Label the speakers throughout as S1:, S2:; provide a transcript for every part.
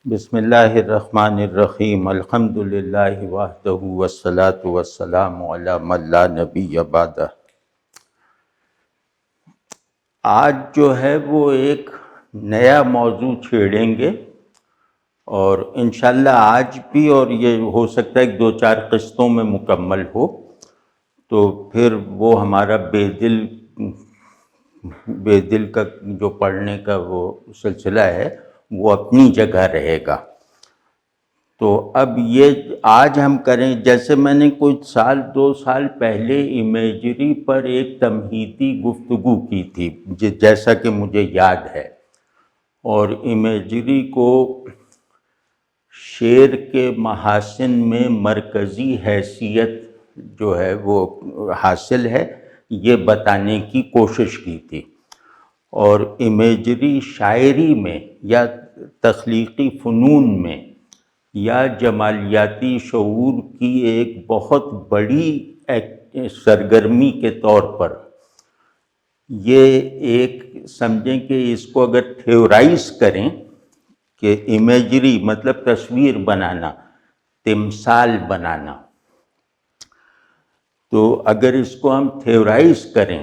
S1: بسم اللہ الرحمن الرحیم، الحمد للہ وحدہ والصلاة والسلام علی من لا نبی بعدہ۔ آج جو ہے وہ ایک نیا موضوع چھیڑیں گے، اور انشاءاللہ آج بھی، اور یہ ہو سکتا ہے کہ 2-4 قسطوں میں مکمل ہو، تو پھر وہ ہمارا بے دل کا جو پڑھنے کا وہ سلسلہ ہے وہ اپنی جگہ رہے گا۔ تو اب یہ آج ہم کریں، جیسے میں نے کچھ 2 سال پہلے امیجری پر ایک تمہیدی گفتگو کی تھی، جیسا کہ مجھے یاد ہے، اور امیجری کو شعر کے محاسن میں مرکزی حیثیت جو ہے وہ حاصل ہے، یہ بتانے کی کوشش کی تھی۔ اور امیجری شاعری میں یا تخلیقی فنون میں یا جمالیاتی شعور کی ایک بہت بڑی سرگرمی کے طور پر، یہ ایک سمجھیں کہ اس کو اگر تھیورائز کریں کہ امیجری مطلب تصویر بنانا، تمثال بنانا، تو اگر اس کو ہم تھیورائز کریں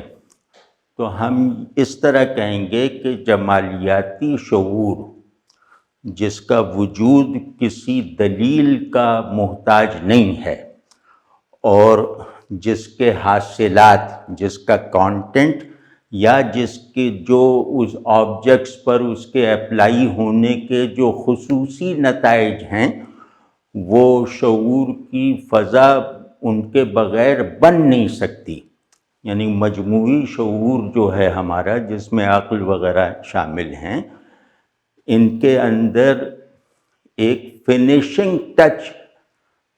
S1: تو ہم اس طرح کہیں گے کہ جمالیاتی شعور جس کا وجود کسی دلیل کا محتاج نہیں ہے، اور جس کے حاصلات، جس کا کانٹینٹ یا جس کے جو اس آبجیکٹس پر اس کے اپلائی ہونے کے جو خصوصی نتائج ہیں، وہ شعور کی فضا ان کے بغیر بن نہیں سکتی۔ یعنی مجموعی شعور جو ہے ہمارا، جس میں عقل وغیرہ شامل ہیں، ان کے اندر ایک فنیشنگ ٹچ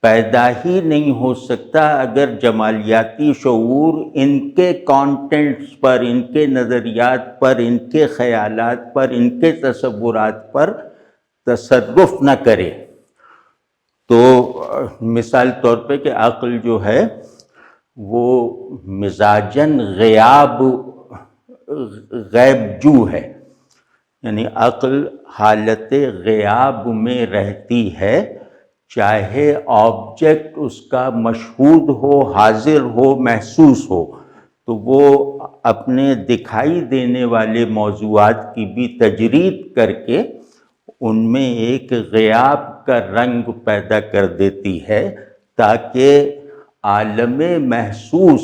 S1: پیدا ہی نہیں ہو سکتا اگر جمالیاتی شعور ان کے کانٹینٹس پر، ان کے نظریات پر، ان کے خیالات پر، ان کے تصورات پر تصرف نہ کرے۔ تو مثال طور پہ کہ عقل جو ہے وہ مزاجاً غیب جو ہے، یعنی عقل حالت غیاب میں رہتی ہے، چاہے آبجیکٹ اس کا مشہود ہو، حاضر ہو، محسوس ہو، تو وہ اپنے دکھائی دینے والے موضوعات کی بھی تجرید کر کے ان میں ایک غیاب کا رنگ پیدا کر دیتی ہے، تاکہ عالم محسوس،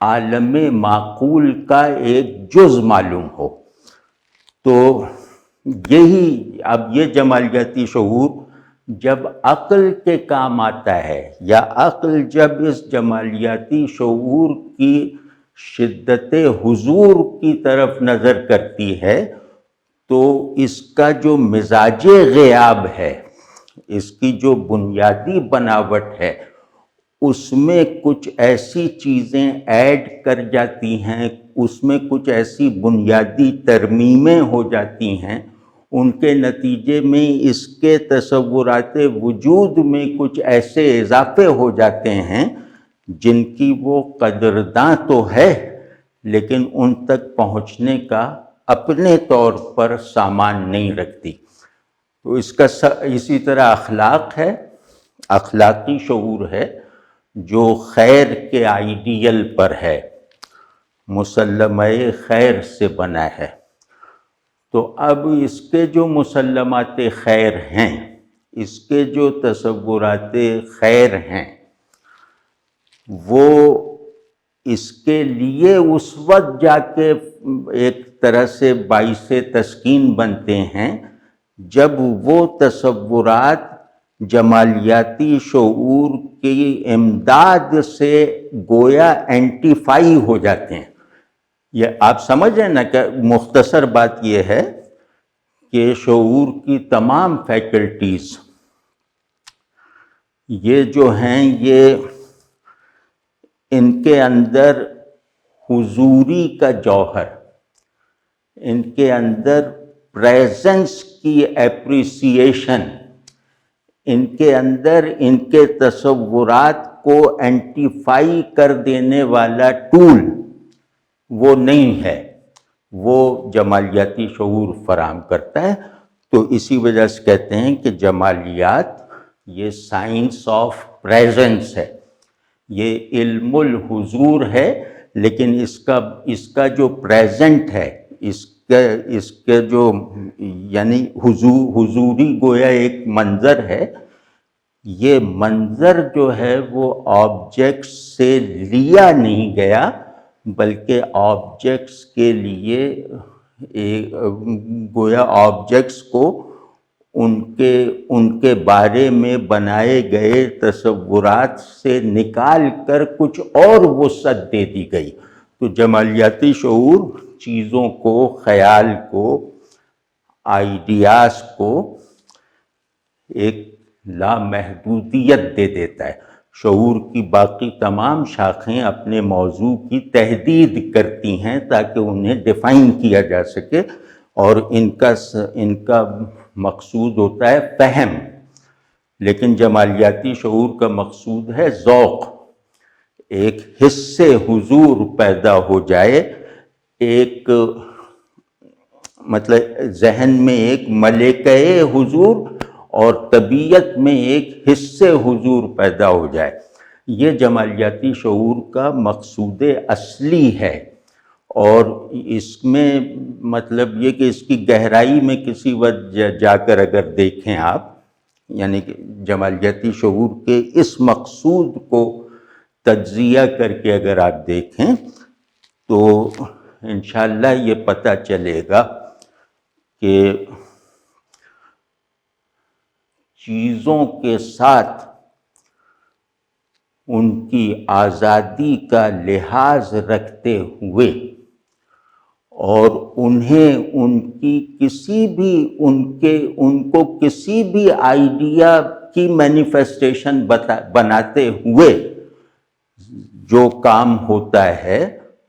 S1: عالم معقول کا ایک جز معلوم ہو۔ تو یہی اب یہ جمالیاتی شعور جب عقل کے کام آتا ہے، یا عقل جب اس جمالیاتی شعور کی شدت حضور کی طرف نظر کرتی ہے، تو اس کا جو مزاج غیاب ہے، اس کی جو بنیادی بناوٹ ہے، اس میں کچھ ایسی چیزیں ایڈ کر جاتی ہیں، اس میں کچھ ایسی بنیادی ترمیمیں ہو جاتی ہیں، ان کے نتیجے میں اس کے تصورات وجود میں کچھ ایسے اضافے ہو جاتے ہیں جن کی وہ قدرداں تو ہے، لیکن ان تک پہنچنے کا اپنے طور پر سامان نہیں رکھتی۔ تو اس کا اسی طرح اخلاق ہے، اخلاقی شعور ہے جو خیر کے آئیڈیل پر ہے، مسلمہ خیر سے بنا ہے۔ تو اب اس کے جو مسلمات خیر ہیں، اس کے جو تصورات خیر ہیں، وہ اس کے لیے اس وقت جا کے ایک طرح سے باعث تسکین بنتے ہیں جب وہ تصورات جمالیاتی شعور کی امداد سے گویا اینٹیفائی ہو جاتے ہیں۔ یہ آپ سمجھ رہے ہیں نا کہ مختصر بات یہ ہے کہ شعور کی تمام فیکلٹیز یہ جو ہیں، یہ ان کے اندر حضوری کا جوہر، ان کے اندر پریزنس کی اپریسیشن، ان کے اندر ان کے تصورات کو اینٹیفائی کر دینے والا ٹول وہ نہیں ہے، وہ جمالیاتی شعور فراہم کرتا ہے۔ تو اسی وجہ سے کہتے ہیں کہ جمالیات یہ سائنس آف پریزنس ہے، یہ علم الحضور ہے، لیکن اس کا جو پریزنٹ ہے، اس کے جو یعنی حضوری گویا ایک منظر ہے، یہ منظر جو ہے وہ آبجیکٹس سے لیا نہیں گیا، بلکہ آبجیکٹس کے لیے گویا آبجیکٹس کو ان کے بارے میں بنائے گئے تصورات سے نکال کر کچھ اور وسعت دے دی گئی۔ تو جمالیاتی شعور چیزوں کو، خیال کو، آئیڈیاز کو ایک لامحدودیت دے دیتا ہے۔ شعور کی باقی تمام شاخیں اپنے موضوع کی تحدید کرتی ہیں تاکہ انہیں ڈیفائن کیا جا سکے، اور ان کا مقصود ہوتا ہے فہم، لیکن جمالیاتی شعور کا مقصود ہے ذوق، ایک حس حضور پیدا ہو جائے، ایک مطلب ذہن میں ایک ملکہ حضور اور طبیعت میں ایک حس حضور پیدا ہو جائے۔ یہ جمالیاتی شعور کا مقصود اصلی ہے، اور اس میں مطلب یہ کہ اس کی گہرائی میں کسی وقت جا کر اگر دیکھیں آپ، یعنی کہ جمالیاتی شعور کے اس مقصود کو تجزیہ کر کے اگر آپ دیکھیں تو انشاءاللہ یہ پتہ چلے گا کہ چیزوں کے ساتھ ان کی آزادی کا لحاظ رکھتے ہوئے اور انہیں ان کو کسی بھی آئیڈیا کی مینیفیسٹیشن بناتے ہوئے جو کام ہوتا ہے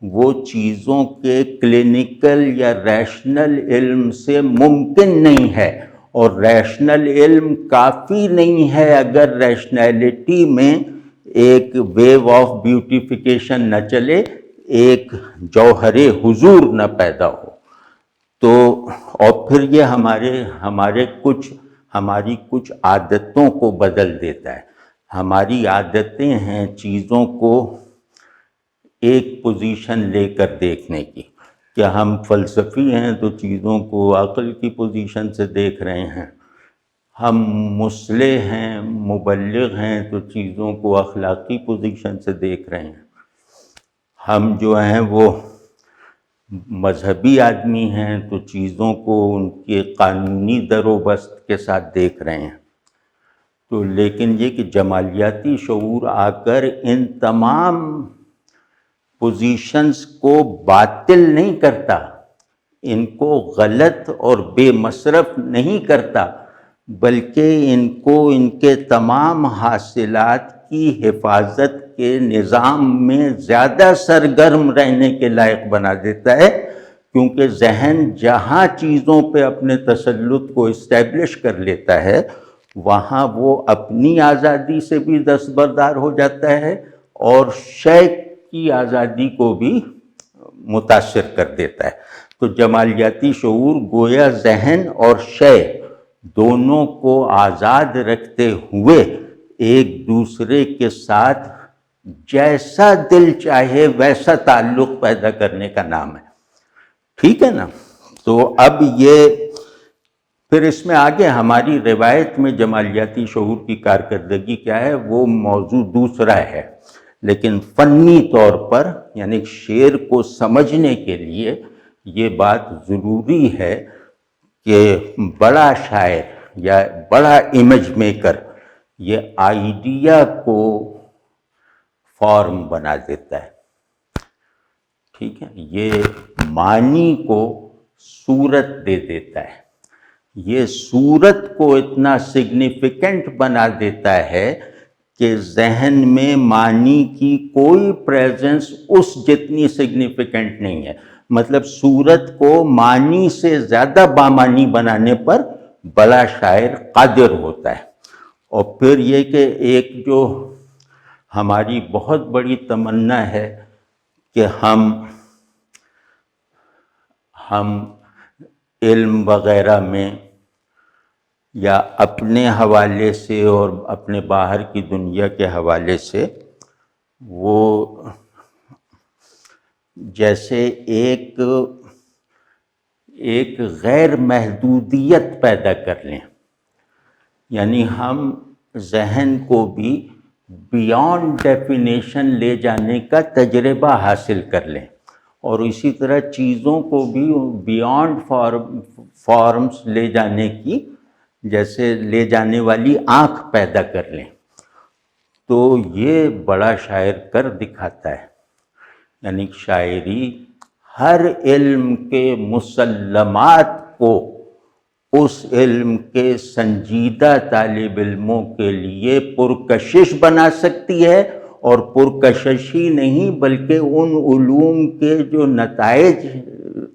S1: وہ چیزوں کے کلینکل یا ریشنل علم سے ممکن نہیں ہے، اور ریشنل علم کافی نہیں ہے اگر ریشنلٹی میں ایک ویو آف بیوٹیفیکیشن نہ چلے، ایک جوہر حضور نہ پیدا ہو۔ تو اور پھر یہ ہماری کچھ عادتوں کو بدل دیتا ہے۔ ہماری عادتیں ہیں چیزوں کو ایک پوزیشن لے کر دیکھنے کی، کہ ہم فلسفی ہیں تو چیزوں کو عقل کی پوزیشن سے دیکھ رہے ہیں، ہم مصلح ہیں، مبلغ ہیں تو چیزوں کو اخلاقی پوزیشن سے دیکھ رہے ہیں، ہم جو ہیں وہ مذہبی آدمی ہیں تو چیزوں کو ان کے قانونی در و بست کے ساتھ دیکھ رہے ہیں۔ تو لیکن یہ کہ جمالیاتی شعور آ کر ان تمام پوزیشنز کو باطل نہیں کرتا، ان کو غلط اور بے مصرف نہیں کرتا، بلکہ ان کو ان کے تمام حاصلات کی حفاظت کے نظام میں زیادہ سرگرم رہنے کے لائق بنا دیتا ہے، کیونکہ ذہن جہاں چیزوں پہ اپنے تسلط کو اسٹیبلش کر لیتا ہے وہاں وہ اپنی آزادی سے بھی دستبردار ہو جاتا ہے اور شے کی آزادی کو بھی متاثر کر دیتا ہے۔ تو جمالیاتی شعور گویا ذہن اور شے دونوں کو آزاد رکھتے ہوئے ایک دوسرے کے ساتھ جیسا دل چاہے ویسا تعلق پیدا کرنے کا نام ہے، ٹھیک ہے نا؟ تو اب یہ پھر اس میں آگے ہماری روایت میں جمالیاتی شعور کی کارکردگی کیا ہے وہ موضوع دوسرا ہے، لیکن فنی طور پر یعنی شعر کو سمجھنے کے لیے یہ بات ضروری ہے کہ بڑا شاعر یا بڑا امیج میکر یہ آئیڈیا کو فارم بنا دیتا ہے، ٹھیک ہے، یہ معنی کو صورت دے دیتا ہے، یہ صورت کو اتنا سگنیفیکنٹ بنا دیتا ہے کہ ذہن میں معنی کی کوئی پریزنس اس جتنی سگنیفیکنٹ نہیں ہے۔ مطلب صورت کو معنی سے زیادہ بامعنی بنانے پر بڑا شاعر قادر ہوتا ہے۔ اور پھر یہ کہ ایک جو ہماری بہت بڑی تمنا ہے کہ ہم علم وغیرہ میں یا اپنے حوالے سے اور اپنے باہر کی دنیا کے حوالے سے وہ جیسے ایک غیر محدودیت پیدا کر لیں، یعنی ہم ذہن کو بھی بیانڈ ڈیفینیشن لے جانے کا تجربہ حاصل کر لیں، اور اسی طرح چیزوں کو بھی بیانڈ فارمز لے جانے کی، جیسے لے جانے والی آنکھ پیدا کر لیں، تو یہ بڑا شاعر کر دکھاتا ہے۔ یعنی شاعری ہر علم کے مسلمات کو اس علم کے سنجیدہ طالب علموں کے لیے پرکشش بنا سکتی ہے، اور پرکشش ہی نہیں بلکہ ان علوم کے جو نتائج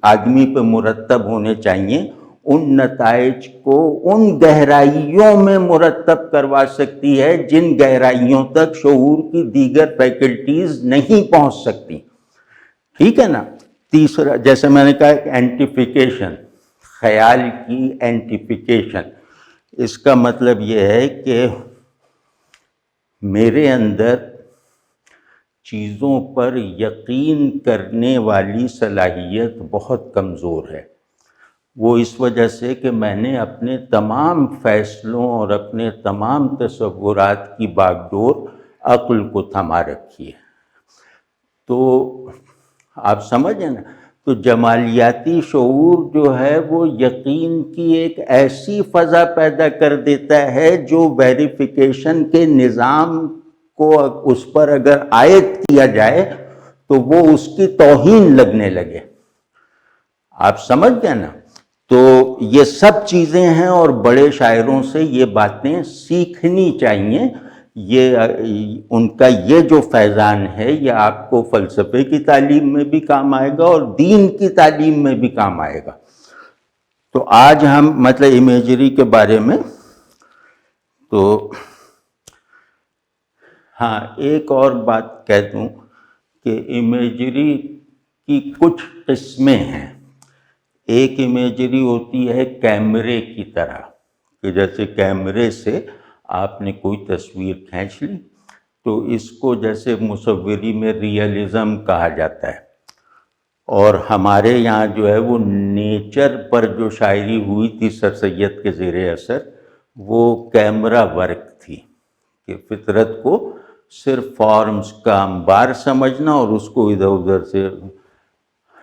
S1: آدمی پہ مرتب ہونے چاہیے، ان نتائج کو ان گہرائیوں میں مرتب کروا سکتی ہے جن گہرائیوں تک شعور کی دیگر فیکلٹیز نہیں پہنچ سکتی۔ ٹھیک ہے نا؟ تیسرا، جیسے میں نے کہا، اینٹیفیکیشن، خیال کی اینٹیفیکیشن، اس کا مطلب یہ ہے کہ میرے اندر چیزوں پر یقین کرنے والی صلاحیت بہت کمزور ہے۔ وہ اس وجہ سے کہ میں نے اپنے تمام فیصلوں اور اپنے تمام تصورات کی باغ ڈور عقل کو تھما رکھی ہے۔ تو آپ سمجھیں نا، تو جمالیاتی شعور جو ہے وہ یقین کی ایک ایسی فضا پیدا کر دیتا ہے جو ویریفیکیشن کے نظام کو اس پر اگر عائد کیا جائے تو وہ اس کی توہین لگنے لگے۔ آپ سمجھ گئے نا؟ تو یہ سب چیزیں ہیں، اور بڑے شاعروں سے یہ باتیں سیکھنی چاہیے۔ یہ ان کا یہ جو فیضان ہے یہ آپ کو فلسفے کی تعلیم میں بھی کام آئے گا اور دین کی تعلیم میں بھی کام آئے گا۔ تو آج ہم مطلب امیجری کے بارے میں، تو ہاں ایک اور بات کہہ دوں کہ امیجری کی کچھ قسمیں ہیں۔ ایک امیجری ہوتی ہے کیمرے کی طرح، کہ جیسے کیمرے سے آپ نے کوئی تصویر کھینچ لی، تو اس کو جیسے مصوری میں ریئلزم کہا جاتا ہے، اور ہمارے یہاں جو ہے وہ نیچر پر جو شاعری ہوئی تھی سر سید کے زیر اثر، وہ کیمرہ ورک تھی، کہ فطرت کو صرف فارمز کا انبار سمجھنا اور اس کو ادھر ادھر سے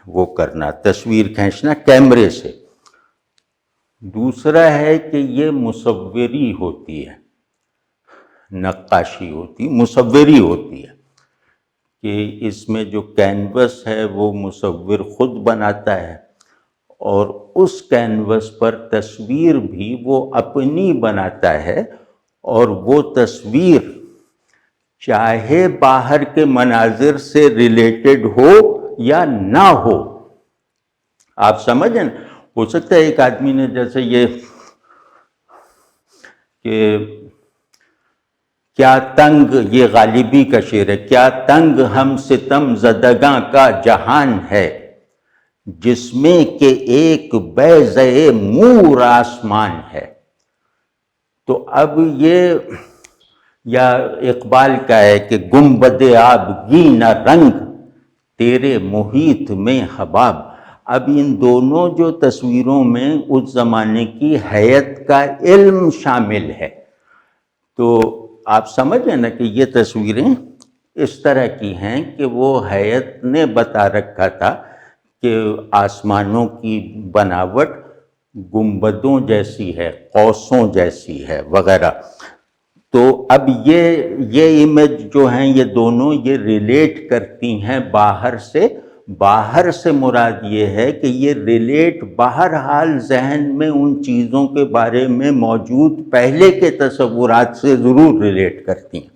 S1: وہ کرنا، تصویر کھینچنا کیمرے سے۔ دوسرا ہے کہ یہ مصوری ہوتی ہے، نقاشی ہوتی، مصوری ہوتی ہے، کہ اس میں جو کینوس ہے وہ مصور خود بناتا ہے، اور اس کینوس پر تصویر بھی وہ اپنی بناتا ہے، اور وہ تصویر چاہے باہر کے مناظر سے ریلیٹڈ ہو یا نہ ہو۔ آپ سمجھیں، ہو سکتا ہے ایک آدمی نے جیسے یہ کہ کیا تنگ، یہ غالبی کا شعر ہے، کیا تنگ ہم ستم زدگاں کا جہان ہے، جس میں کہ ایک بیضے مور آسمان ہے۔ تو اب یہ، یا اقبال کا ہے کہ گنبد آبگی نہ رنگ تیرے محیط میں حباب۔ اب ان دونوں جو تصویروں میں اس زمانے کی حیت کا علم شامل ہے، تو آپ سمجھیں نا کہ یہ تصویریں اس طرح کی ہیں کہ وہ حیت نے بتا رکھا تھا کہ آسمانوں کی بناوٹ گنبدوں جیسی ہے، قوسوں جیسی ہے وغیرہ۔ تو اب یہ امیج جو ہیں یہ دونوں یہ ریلیٹ کرتی ہیں باہر سے۔ باہر سے مراد یہ ہے کہ یہ ریلیٹ بہرحال ذہن میں ان چیزوں کے بارے میں موجود پہلے کے تصورات سے ضرور ریلیٹ کرتی ہیں،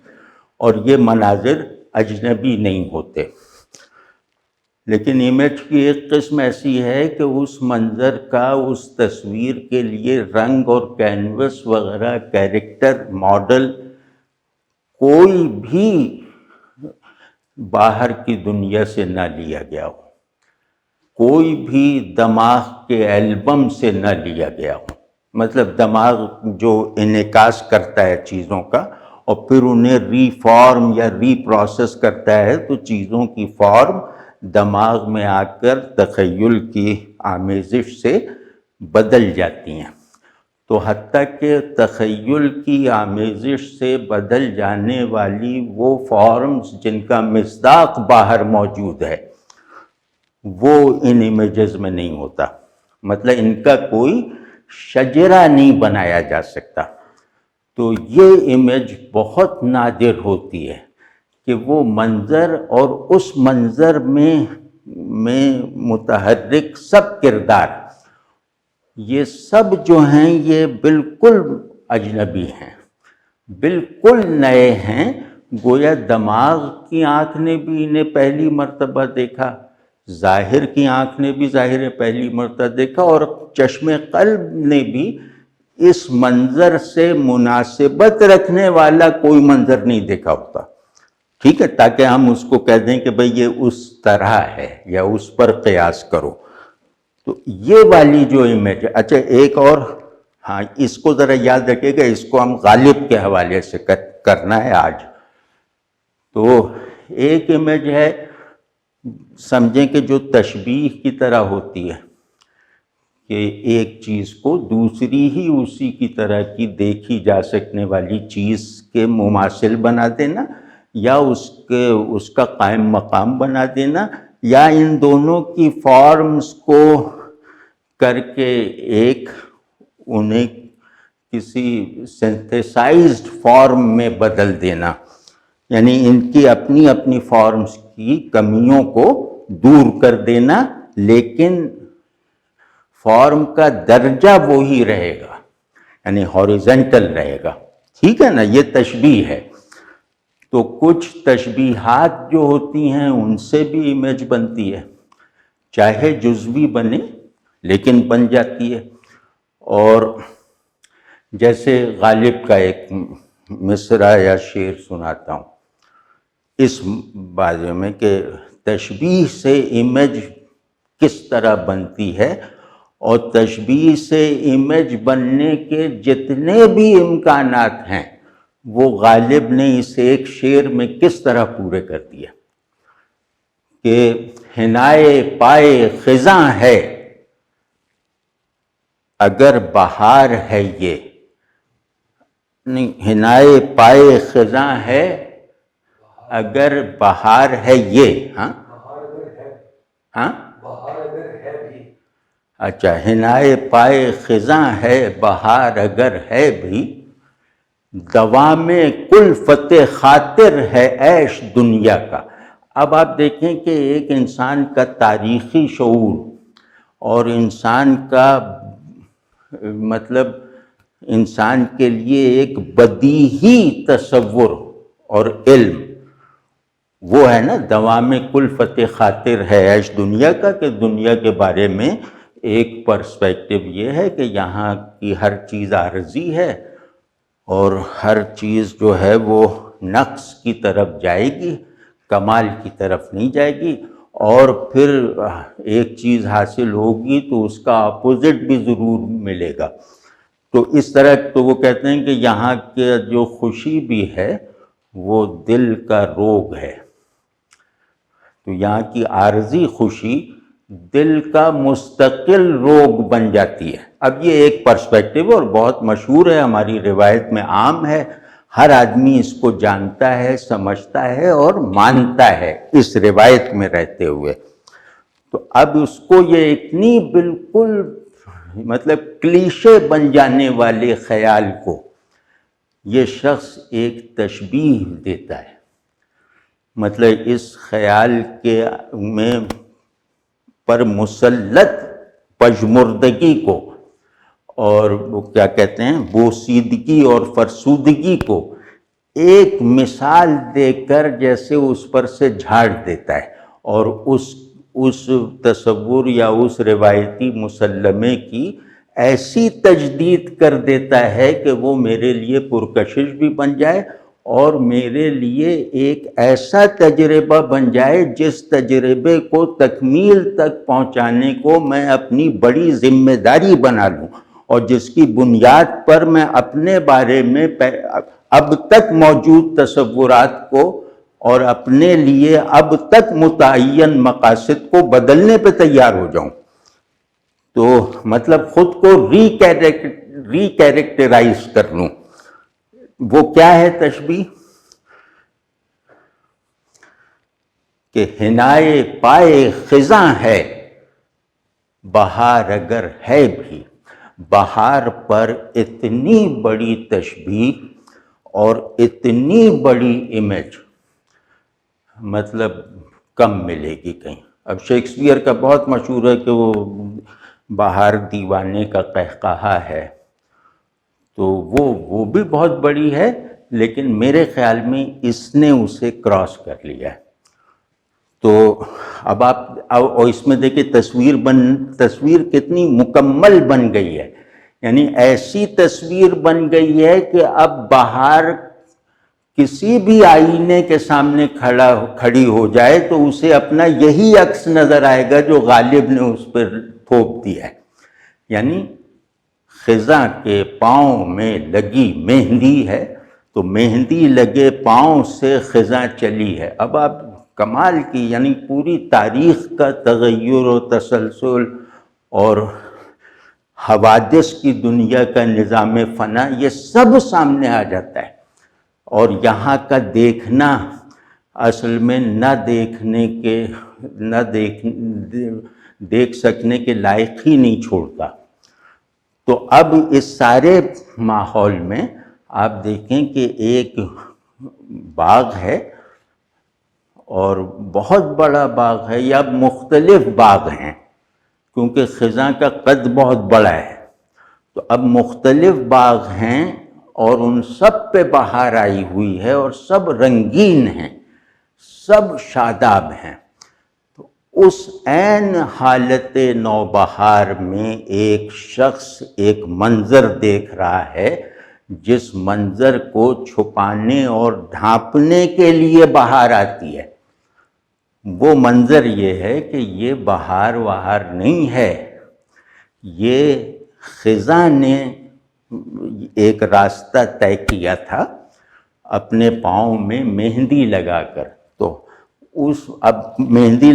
S1: اور یہ مناظر اجنبی نہیں ہوتے۔ لیکن امیج کی ایک قسم ایسی ہے کہ اس منظر کا، اس تصویر کے لیے رنگ اور کینوس وغیرہ، کیریکٹر، ماڈل کوئی بھی باہر کی دنیا سے نہ لیا گیا ہو، کوئی بھی دماغ کے البم سے نہ لیا گیا ہو۔ مطلب دماغ جو انعکاس کرتا ہے چیزوں کا اور پھر انہیں ری فارم یا ری پروسیس کرتا ہے، تو چیزوں کی فارم دماغ میں آ کر تخیل کی آمیزش سے بدل جاتی ہیں۔ تو حتیٰ کہ تخیل کی آمیزش سے بدل جانے والی وہ فارمز جن کا مصداق باہر موجود ہے وہ ان امیجز میں نہیں ہوتا، مطلب ان کا کوئی شجرہ نہیں بنایا جا سکتا۔ تو یہ امیج بہت نادر ہوتی ہے کہ وہ منظر اور اس منظر میں متحرک سب کردار، یہ سب جو ہیں یہ بالکل اجنبی ہیں، بالکل نئے ہیں، گویا دماغ کی آنکھ نے بھی انہیں پہلی مرتبہ دیکھا، ظاہر کی آنکھ نے بھی ظاہر پہلی مرتبہ دیکھا، اور چشم قلب نے بھی اس منظر سے مناسبت رکھنے والا کوئی منظر نہیں دیکھا ہوتا، ٹھیک ہے، تاکہ ہم اس کو کہہ دیں کہ بھئی یہ اس طرح ہے یا اس پر قیاس کرو۔ تو یہ والی جو امیج ہے، اچھا ایک اور، ہاں اس کو ذرا یاد رکھیے گا، اس کو ہم غالب کے حوالے سے کرنا ہے آج۔ تو ایک امیج ہے، سمجھیں کہ جو تشبیہ کی طرح ہوتی ہے، کہ ایک چیز کو دوسری ہی اسی کی طرح کی دیکھی جا سکنے والی چیز کے مماثل بنا دینا، یا اس کا قائم مقام بنا دینا، یا ان دونوں کی فارمز کو کر کے انہیں کسی سینتھیسائزڈ فارم میں بدل دینا، یعنی ان کی اپنی اپنی فارمز کی کمیوں کو دور کر دینا، لیکن فارم کا درجہ وہی رہے گا، یعنی ہاریزنٹل رہے گا، ٹھیک ہے نا، یہ تشبیہ ہے۔ تو کچھ تشبیہات جو ہوتی ہیں ان سے بھی امیج بنتی ہے، چاہے جزوی بنے لیکن بن جاتی ہے۔ اور جیسے غالب کا ایک مصرع یا شعر سناتا ہوں اس بارے میں کہ تشبیہ سے امیج کس طرح بنتی ہے، اور تشبیہ سے امیج بننے کے جتنے بھی امکانات ہیں وہ غالب نے اس ایک شعر میں کس طرح پورے کر دیا کہ حنائے پائے خزاں ہے اگر بہار ہے یہ، نہیں، حنائے پائے خزاں ہے اگر بہار ہے یہ، ہاں ہاں اچھا، حنائے پائے خزاں ہے بہار اگر ہے بھی، دوام کلفت خاطر ہے عیش دنیا کا۔ اب آپ دیکھیں کہ ایک انسان کا تاریخی شعور اور انسان کا مطلب انسان کے لیے ایک بدیہی تصور اور علم، وہ ہے نا دوام کلفت خاطر ہے عیش دنیا کا، کہ دنیا کے بارے میں ایک پرسپیکٹو یہ ہے کہ یہاں کی ہر چیز عارضی ہے اور ہر چیز جو ہے وہ نقص کی طرف جائے گی، کمال کی طرف نہیں جائے گی، اور پھر ایک چیز حاصل ہوگی تو اس کا اپوزٹ بھی ضرور ملے گا۔ تو اس طرح تو وہ کہتے ہیں کہ یہاں کے جو خوشی بھی ہے وہ دل کا روگ ہے، تو یہاں کی عارضی خوشی دل کا مستقل روگ بن جاتی ہے۔ اب یہ ایک پرسپیکٹیو اور بہت مشہور ہے، ہماری روایت میں عام ہے، ہر آدمی اس کو جانتا ہے، سمجھتا ہے اور مانتا ہے اس روایت میں رہتے ہوئے۔ تو اب اس کو یہ اتنی بالکل مطلب کلیشے بن جانے والے خیال کو یہ شخص ایک تشبیہ دیتا ہے، مطلب اس خیال کے میں پر مسلط پژمردگی کو اور وہ کیا کہتے ہیں بوسیدگی اور فرسودگی کو ایک مثال دے کر جیسے اس پر سے جھاڑ دیتا ہے، اور اس تصور یا اس روایتی مسلمے کی ایسی تجدید کر دیتا ہے کہ وہ میرے لیے پرکشش بھی بن جائے اور میرے لیے ایک ایسا تجربہ بن جائے جس تجربے کو تکمیل تک پہنچانے کو میں اپنی بڑی ذمہ داری بنا لوں، اور جس کی بنیاد پر میں اپنے بارے میں اب تک موجود تصورات کو اور اپنے لیے اب تک متعین مقاصد کو بدلنے پہ تیار ہو جاؤں. تو مطلب خود کو ری کیریکٹرائز کر لوں. وہ کیا ہے تشبیہ؟ کہ حنائے پائے خزاں ہے بہار اگر ہے بھی. بہار پر اتنی بڑی تشبیہ اور اتنی بڑی امیج مطلب کم ملے گی کہیں. اب شیکسپیئر کا بہت مشہور ہے کہ وہ بہار دیوانے کا قہقہا ہے، تو وہ بھی بہت بڑی ہے، لیکن میرے خیال میں اس نے اسے کراس کر لیا ہے. تو اب اور اس میں دیکھیں تصویر کتنی مکمل بن گئی ہے. یعنی ایسی تصویر بن گئی ہے کہ اب بہار کسی بھی آئینے کے سامنے کھڑی ہو جائے تو اسے اپنا یہی عکس نظر آئے گا جو غالب نے اس پر تھوپ دیا ہے. یعنی خزاں کے پاؤں میں لگی مہندی ہے تو مہندی لگے پاؤں سے خزاں چلی ہے. اب آپ کمال کی، یعنی پوری تاریخ کا تغیر و تسلسل اور حوادث کی دنیا کا نظام فنا، یہ سب سامنے آ جاتا ہے. اور یہاں کا دیکھنا اصل میں دیکھ سکنے کے لائق ہی نہیں چھوڑتا. تو اب اس سارے ماحول میں آپ دیکھیں کہ ایک باغ ہے اور بہت بڑا باغ ہے، یا مختلف باغ ہیں کیونکہ خزاں کا قد بہت بڑا ہے. تو اب مختلف باغ ہیں اور ان سب پہ بہار آئی ہوئی ہے اور سب رنگین ہیں، سب شاداب ہیں. تو اس عین حالت نوبہار میں ایک شخص ایک منظر دیکھ رہا ہے جس منظر کو چھپانے اور ڈھانپنے کے لیے بہار آتی ہے. وہ منظر یہ ہے کہ یہ بہار وہار نہیں ہے، یہ خزاں نے ایک راستہ طے کیا تھا اپنے پاؤں میں مہندی لگا کر. تو اب مہندی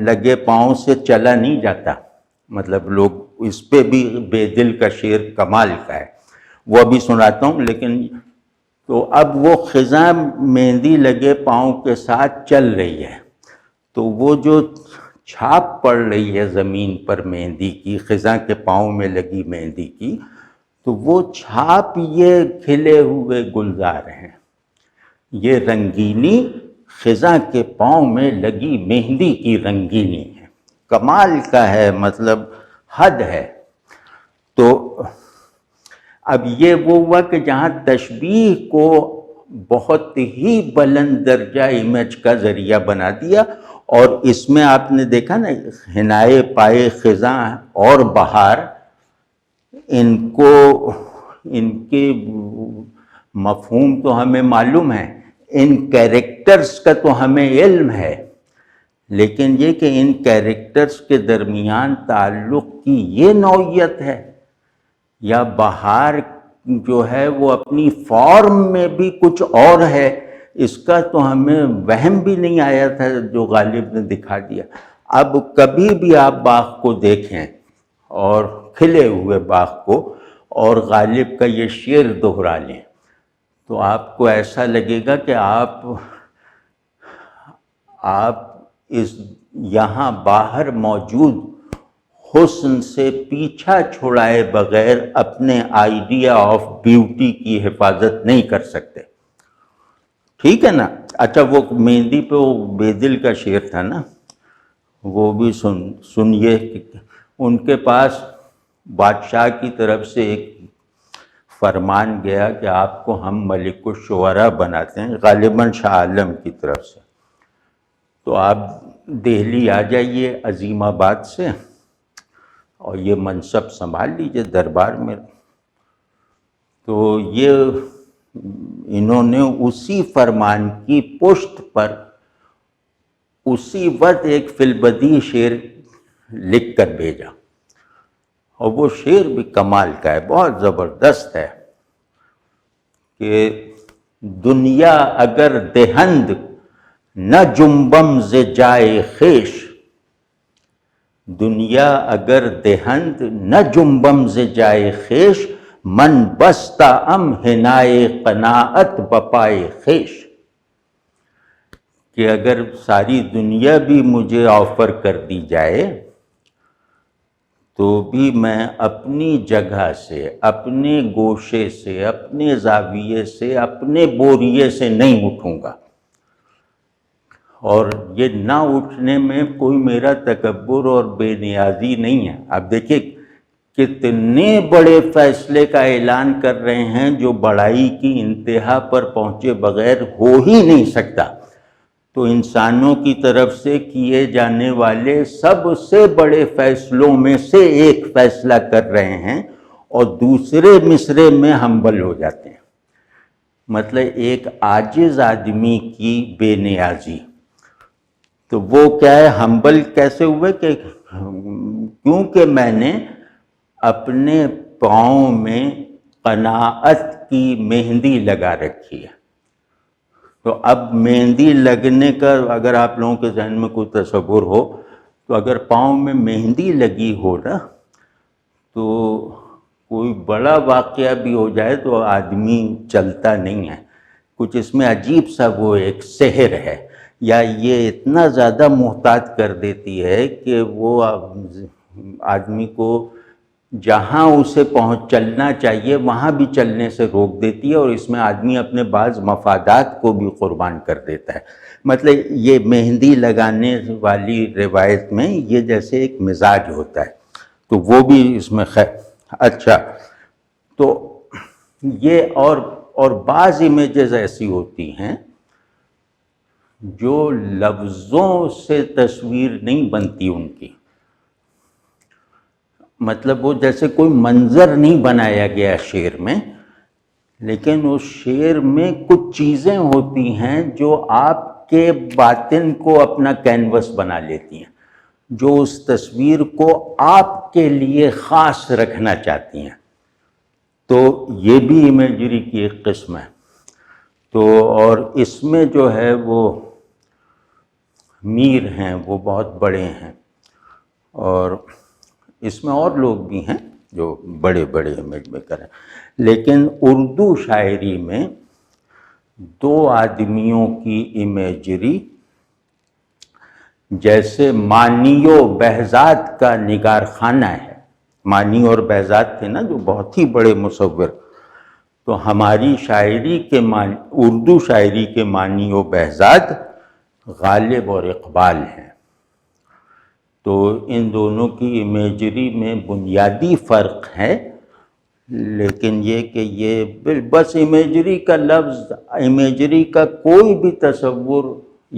S1: لگے پاؤں سے چلا نہیں جاتا. مطلب لوگ اس پہ بھی بے دل کا شعر کمال کا ہے، وہ ابھی سناتا ہوں. لیکن تو اب وہ خزاں مہندی لگے پاؤں کے ساتھ چل رہی ہے، تو وہ جو چھاپ پڑ رہی ہے زمین پر مہندی کی، خزاں کے پاؤں میں لگی مہندی کی، تو وہ چھاپ یہ کھلے ہوئے گلزار ہیں. یہ رنگینی خزاں کے پاؤں میں لگی مہندی کی رنگینی ہے. کمال کا ہے، مطلب حد ہے. تو اب یہ وہ ہوا کہ جہاں تشبیہ کو بہت ہی بلند درجہ امیج کا ذریعہ بنا دیا، اور اس میں آپ نے دیکھا نا حنائے پائے خزاں اور بہار، ان کے مفہوم تو ہمیں معلوم ہے، ان کیریکٹرز کا تو ہمیں علم ہے، لیکن یہ کہ ان کیریکٹرز کے درمیان تعلق کی یہ نوعیت ہے، یا بہار جو ہے وہ اپنی فارم میں بھی کچھ اور ہے، اس کا تو ہمیں وہم بھی نہیں آیا تھا جو غالب نے دکھا دیا. اب کبھی بھی آپ باغ کو دیکھیں اور کھلے ہوئے باغ کو اور غالب کا یہ شعر دہرا لیں تو آپ کو ایسا لگے گا کہ آپ اس یہاں باہر موجود حسن سے پیچھا چھڑائے بغیر اپنے آئیڈیا آف بیوٹی کی حفاظت نہیں کر سکتے. ٹھیک ہے نا؟ اچھا، وہ مہندی پہ وہ بے دل کا شعر تھا نا، وہ بھی سنیے. ان کے پاس بادشاہ کی طرف سے ایک فرمان گیا کہ آپ کو ہم ملک الشعراء بناتے ہیں، غالباً شاہ عالم کی طرف سے. تو آپ دہلی آ جائیے عظیم آباد سے اور یہ منصب سنبھال لیجیے دربار میں. تو یہ انہوں نے اسی فرمان کی پشت پر اسی وقت ایک فی البدیہہ شعر لکھ کر بھیجا، اور وہ شعر بھی کمال کا ہے، بہت زبردست ہے کہ دنیا اگر دہند نہ جنبم ز جائے خویش، دنیا اگر دہند نہ جنبم ز جائے خویش، من بستہ ام حنائے قناعت بپائے خویش، کہ اگر ساری دنیا بھی مجھے آفر کر دی جائے تو بھی میں اپنی جگہ سے، اپنے گوشے سے، اپنے زاویے سے، اپنے بوریے سے نہیں اٹھوں گا، اور یہ نہ اٹھنے میں کوئی میرا تکبر اور بے نیازی نہیں ہے۔ اب دیکھیں کتنے بڑے فیصلے کا اعلان کر رہے ہیں جو بڑائی کی انتہا پر پہنچے بغیر ہو ہی نہیں سکتا، تو انسانوں کی طرف سے کیے جانے والے سب سے بڑے فیصلوں میں سے ایک فیصلہ کر رہے ہیں اور دوسرے مصرعے میں ہمبل ہو جاتے ہیں، مطلب ایک عاجز آدمی کی بے نیازی۔ تو وہ کیا ہے، ہمبل کیسے ہوئے کہ کیونکہ میں نے اپنے پاؤں میں قناعت کی مہندی لگا رکھی ہے۔ تو اب مہندی لگنے کا اگر آپ لوگوں کے ذہن میں کوئی تصور ہو تو اگر پاؤں میں مہندی لگی ہو نا تو کوئی بڑا واقعہ بھی ہو جائے تو آدمی چلتا نہیں ہے، کچھ اس میں عجیب سا وہ ایک سحر ہے، یا یہ اتنا زیادہ محتاط کر دیتی ہے کہ وہ آدمی کو جہاں اسے چلنا چاہیے وہاں بھی چلنے سے روک دیتی ہے، اور اس میں آدمی اپنے بعض مفادات کو بھی قربان کر دیتا ہے۔ مطلب یہ مہندی لگانے والی روایت میں یہ جیسے ایک مزاج ہوتا ہے، تو وہ بھی اس میں خیر اچھا۔ تو یہ اور بعض امیجز ایسی ہوتی ہیں جو لفظوں سے تصویر نہیں بنتی ان کی، مطلب وہ جیسے کوئی منظر نہیں بنایا گیا شعر میں، لیکن اس شعر میں کچھ چیزیں ہوتی ہیں جو آپ کے باطن کو اپنا کینوس بنا لیتی ہیں، جو اس تصویر کو آپ کے لیے خاص رکھنا چاہتی ہیں۔ تو یہ بھی امیجری کی ایک قسم ہے۔ تو اور اس میں جو ہے وہ میر ہیں، وہ بہت بڑے ہیں، اور اس میں اور لوگ بھی ہیں جو بڑے بڑے امیج میں کریں، لیکن اردو شاعری میں دو آدمیوں کی امیجری، جیسے مانی و بہزاد کا نگار خانہ ہے، مانی اور بہزاد تھے نا جو بہت ہی بڑے مصور، تو ہماری شاعری کے اردو شاعری کے مانی و بہزاد غالب اور اقبال ہیں۔ تو ان دونوں کی امیجری میں بنیادی فرق ہے، لیکن یہ کہ یہ بس امیجری کا لفظ، امیجری کا کوئی بھی تصور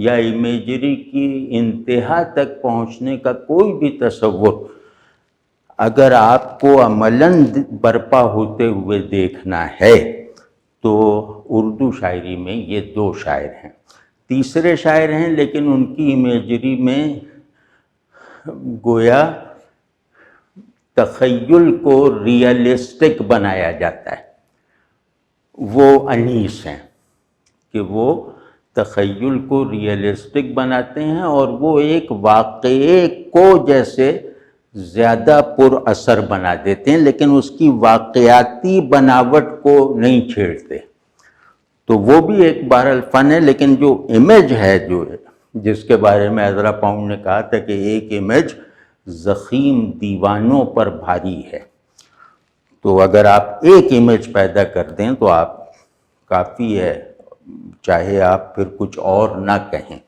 S1: یا امیجری کی انتہا تک پہنچنے کا کوئی بھی تصور اگر آپ کو عملاً برپا ہوتے ہوئے دیکھنا ہے تو اردو شاعری میں یہ دو شاعر ہیں۔ تیسرے شاعر ہیں لیکن ان کی امیجری میں گویا تخیل کو ریئلسٹک بنایا جاتا ہے، وہ انیس ہیں کہ وہ تخیل کو ریئلسٹک بناتے ہیں اور وہ ایک واقعے کو جیسے زیادہ پر اثر بنا دیتے ہیں، لیکن اس کی واقعاتی بناوٹ کو نہیں چھیڑتے۔ تو وہ بھی ایک بہرحال فن ہے، لیکن جو امیج ہے جو جس کے بارے میں عذرا پاؤنڈ نے کہا تھا کہ ایک امیج زخیم دیوانوں پر بھاری ہے، تو اگر آپ ایک امیج پیدا کر دیں تو آپ کافی ہے، چاہے آپ پھر کچھ اور نہ کہیں۔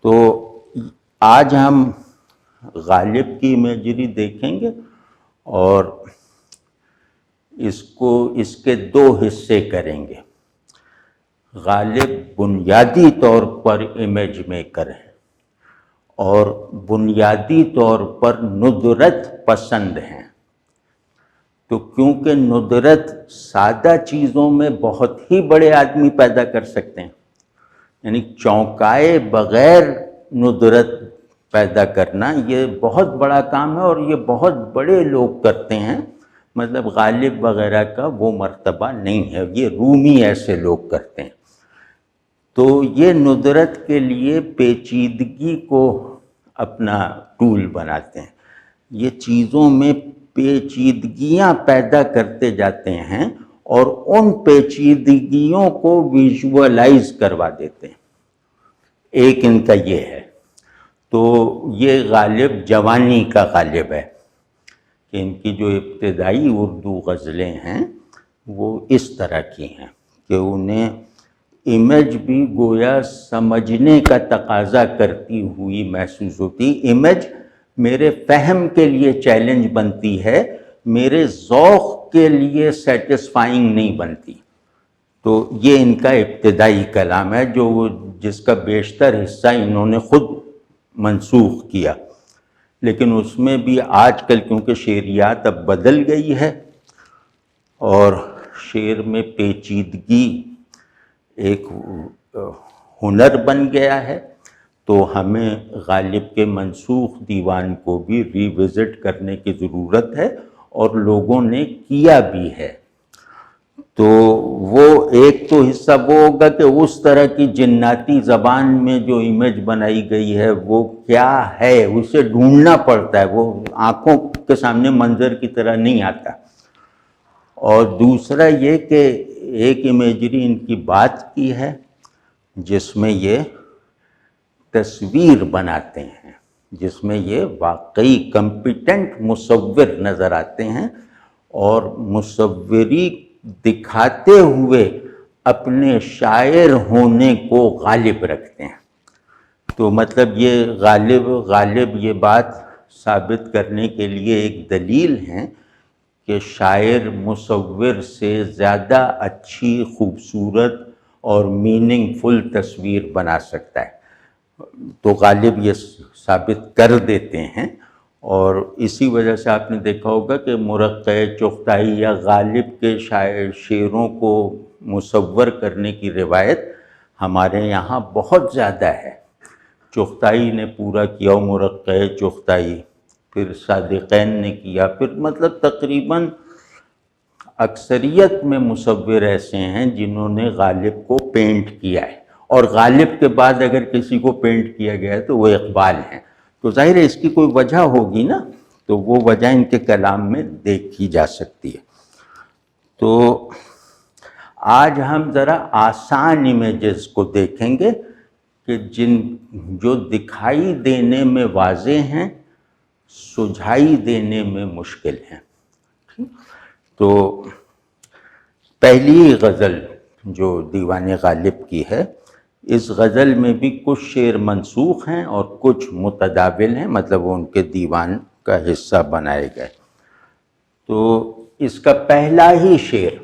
S1: تو آج ہم غالب کی امیجری دیکھیں گے اور اس کے دو حصے کریں گے۔ غالب بنیادی طور پر امیج میکر ہیں اور بنیادی طور پر ندرت پسند ہیں، تو کیونکہ ندرت سادہ چیزوں میں بہت ہی بڑے آدمی پیدا کر سکتے ہیں، یعنی چونکائے بغیر ندرت پیدا کرنا یہ بہت بڑا کام ہے، اور یہ بہت بڑے لوگ کرتے ہیں، مطلب غالب وغیرہ کا وہ مرتبہ نہیں ہے، یہ رومی ایسے لوگ کرتے ہیں۔ تو یہ ندرت کے لیے پیچیدگی کو اپنا ٹول بناتے ہیں، یہ چیزوں میں پیچیدگیاں پیدا کرتے جاتے ہیں اور ان پیچیدگیوں کو ویژولائز کروا دیتے ہیں۔ ایک ان کا یہ ہے۔ تو یہ غالب جوانی کا غالب ہے کہ ان کی جو ابتدائی اردو غزلیں ہیں وہ اس طرح کی ہیں کہ انہیں امیج بھی گویا سمجھنے کا تقاضا کرتی ہوئی محسوس ہوتی، امیج میرے فہم کے لیے چیلنج بنتی ہے، میرے ذوق کے لیے سیٹسفائنگ نہیں بنتی۔ تو یہ ان کا ابتدائی کلام ہے جس کا بیشتر حصہ انہوں نے خود منسوخ کیا، لیکن اس میں بھی آج کل کیونکہ شعریات اب بدل گئی ہے اور شعر میں پیچیدگی ایک ہنر بن گیا ہے، تو ہمیں غالب کے منسوخ دیوان کو بھی ری وزٹ کرنے کی ضرورت ہے، اور لوگوں نے کیا بھی ہے۔ تو وہ ایک تو حصہ وہ ہوگا کہ اس طرح کی جناتی زبان میں جو امیج بنائی گئی ہے وہ کیا ہے، اسے ڈھونڈنا پڑتا ہے، وہ آنکھوں کے سامنے منظر کی طرح نہیں آتا۔ اور دوسرا یہ کہ ایک امیجری ان کی بات کی ہے جس میں یہ تصویر بناتے ہیں، جس میں یہ واقعی کمپیٹنٹ مصور نظر آتے ہیں، اور مصوری دکھاتے ہوئے اپنے شاعر ہونے کو غالب رکھتے ہیں۔ تو مطلب یہ غالب یہ بات ثابت کرنے کے لیے ایک دلیل ہے کہ شاعر مصور سے زیادہ اچھی، خوبصورت اور میننگ فل تصویر بنا سکتا ہے، تو غالب یہ ثابت کر دیتے ہیں۔ اور اسی وجہ سے آپ نے دیکھا ہوگا کہ مرقع چغتائی یا غالب کے شعروں کو مصور کرنے کی روایت ہمارے یہاں بہت زیادہ ہے۔ چغتائی نے پورا کیا، مرقع چغتائی، پھر صادقین نے کیا، پھر مطلب تقریباً اکثریت میں مصور ایسے ہیں جنہوں نے غالب کو پینٹ کیا ہے، اور غالب کے بعد اگر کسی کو پینٹ کیا گیا ہے تو وہ اقبال ہیں۔ تو ظاہر ہے اس کی کوئی وجہ ہوگی نا، تو وہ وجہ ان کے کلام میں دیکھی جا سکتی ہے۔ تو آج ہم ذرا آسان امیجز کو دیکھیں گے کہ جو دکھائی دینے میں واضح ہیں، سجھائی دینے میں مشکل ہیں۔ تو پہلی غزل جو دیوان غالب کی ہے، اس غزل میں بھی کچھ شعر منسوخ ہیں اور کچھ متداول ہیں، مطلب وہ ان کے دیوان کا حصہ بنائے گئے۔ تو اس کا پہلا ہی شعر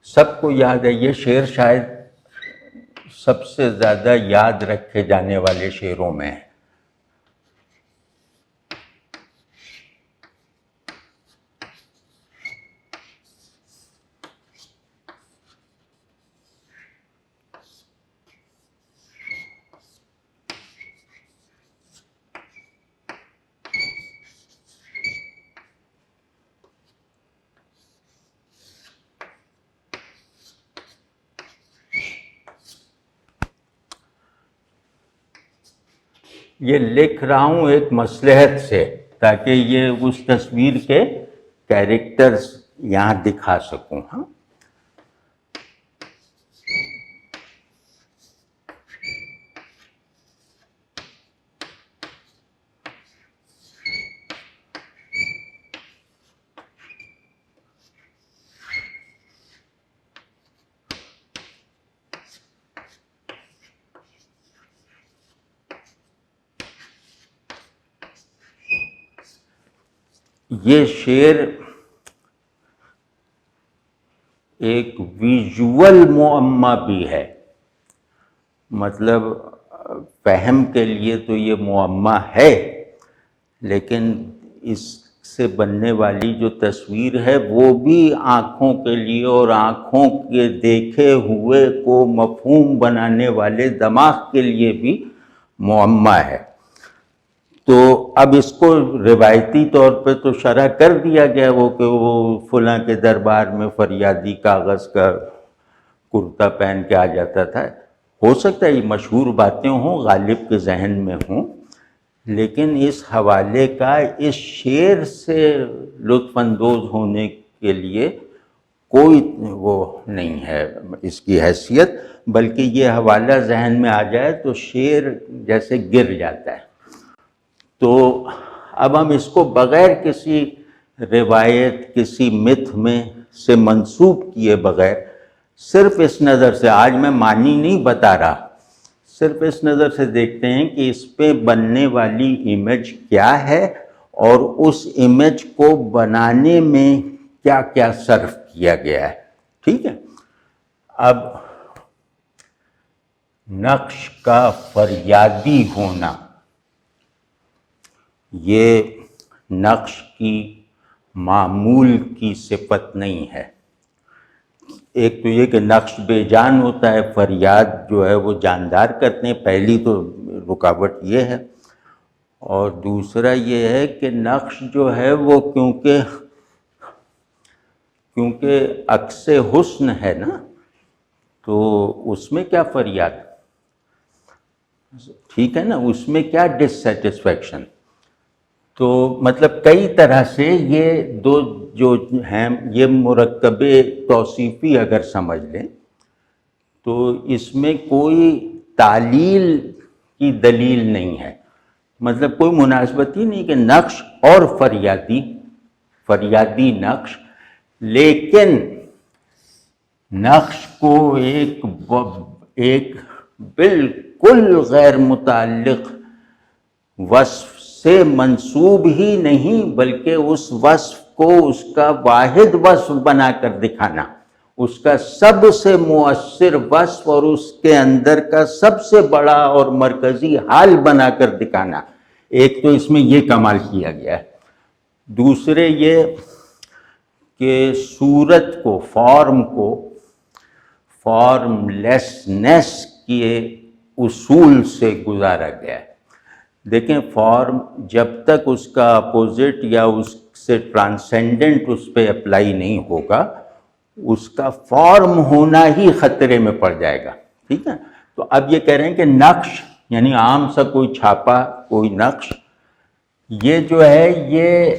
S1: سب کو یاد ہے، یہ شعر شاید سب سے زیادہ یاد رکھے جانے والے شعروں میں ہے۔ یہ لکھ رہا ہوں ایک مصلحت سے، تاکہ یہ اس تصویر کے کیریکٹرز یہاں دکھا سکوں۔ ہاں، یہ شعر ایک ویژول معمہ بھی ہے، مطلب فہم کے لیے تو یہ معمہ ہے، لیکن اس سے بننے والی جو تصویر ہے وہ بھی آنکھوں کے لیے اور آنکھوں کے دیکھے ہوئے کو مفہوم بنانے والے دماغ کے لیے بھی معمہ ہے۔ تو اب اس کو روایتی طور پہ تو شرح کر دیا گیا وہ کہ وہ فلاں کے دربار میں فریادی کاغذ کا کرتا پہن کے آ جاتا تھا۔ ہو سکتا ہے یہ مشہور باتیں ہوں، غالب کے ذہن میں ہوں، لیکن اس حوالے کا اس شعر سے لطف اندوز ہونے کے لیے کوئی وہ نہیں ہے اس کی حیثیت، بلکہ یہ حوالہ ذہن میں آ جائے تو شعر جیسے گر جاتا ہے۔ تو اب ہم اس کو بغیر کسی روایت، کسی متھ میں سے منسوب کیے بغیر، صرف اس نظر سے، آج میں معنی نہیں بتا رہا، صرف اس نظر سے دیکھتے ہیں کہ اس پہ بننے والی امیج کیا ہے اور اس امیج کو بنانے میں کیا کیا صرف کیا گیا ہے۔ ٹھیک ہے، اب نقش کا فریادی ہونا، یہ نقش کی معمول کی صفت نہیں ہے۔ ایک تو یہ کہ نقش بے جان ہوتا ہے، فریاد جو ہے وہ جاندار کرتے ہیں، پہلی تو رکاوٹ یہ ہے، اور دوسرا یہ ہے کہ نقش جو ہے وہ کیونکہ عکس حسن ہے نا، تو اس میں کیا فریاد، ٹھیک ہے نا، اس میں کیا ڈس سیٹسفیکشن۔ تو مطلب کئی طرح سے یہ دو جو ہیں یہ مرکب توصیفی اگر سمجھ لیں تو اس میں کوئی تعلیل کی دلیل نہیں ہے، مطلب کوئی مناسبت ہی نہیں کہ نقش اور فریادی نقش، لیکن نقش کو ایک بالکل غیر متعلق وصف سے منسوب ہی نہیں، بلکہ اس وصف کو اس کا واحد وصف بنا کر دکھانا، اس کا سب سے مؤثر وصف اور اس کے اندر کا سب سے بڑا اور مرکزی حال بنا کر دکھانا، ایک تو اس میں یہ کمال کیا گیا ہے۔ دوسرے یہ کہ صورت کو، فارم کو، فارم لیسنس کے اصول سے گزارا گیا ہے۔ دیکھیں فارم جب تک اس کا اپوزٹ یا اس سے ٹرانسینڈنٹ اس پہ اپلائی نہیں ہوگا، اس کا فارم ہونا ہی خطرے میں پڑ جائے گا، ٹھیک ہے۔ تو اب یہ کہہ رہے ہیں کہ نقش یعنی عام سا کوئی چھاپا، کوئی نقش، یہ جو ہے یہ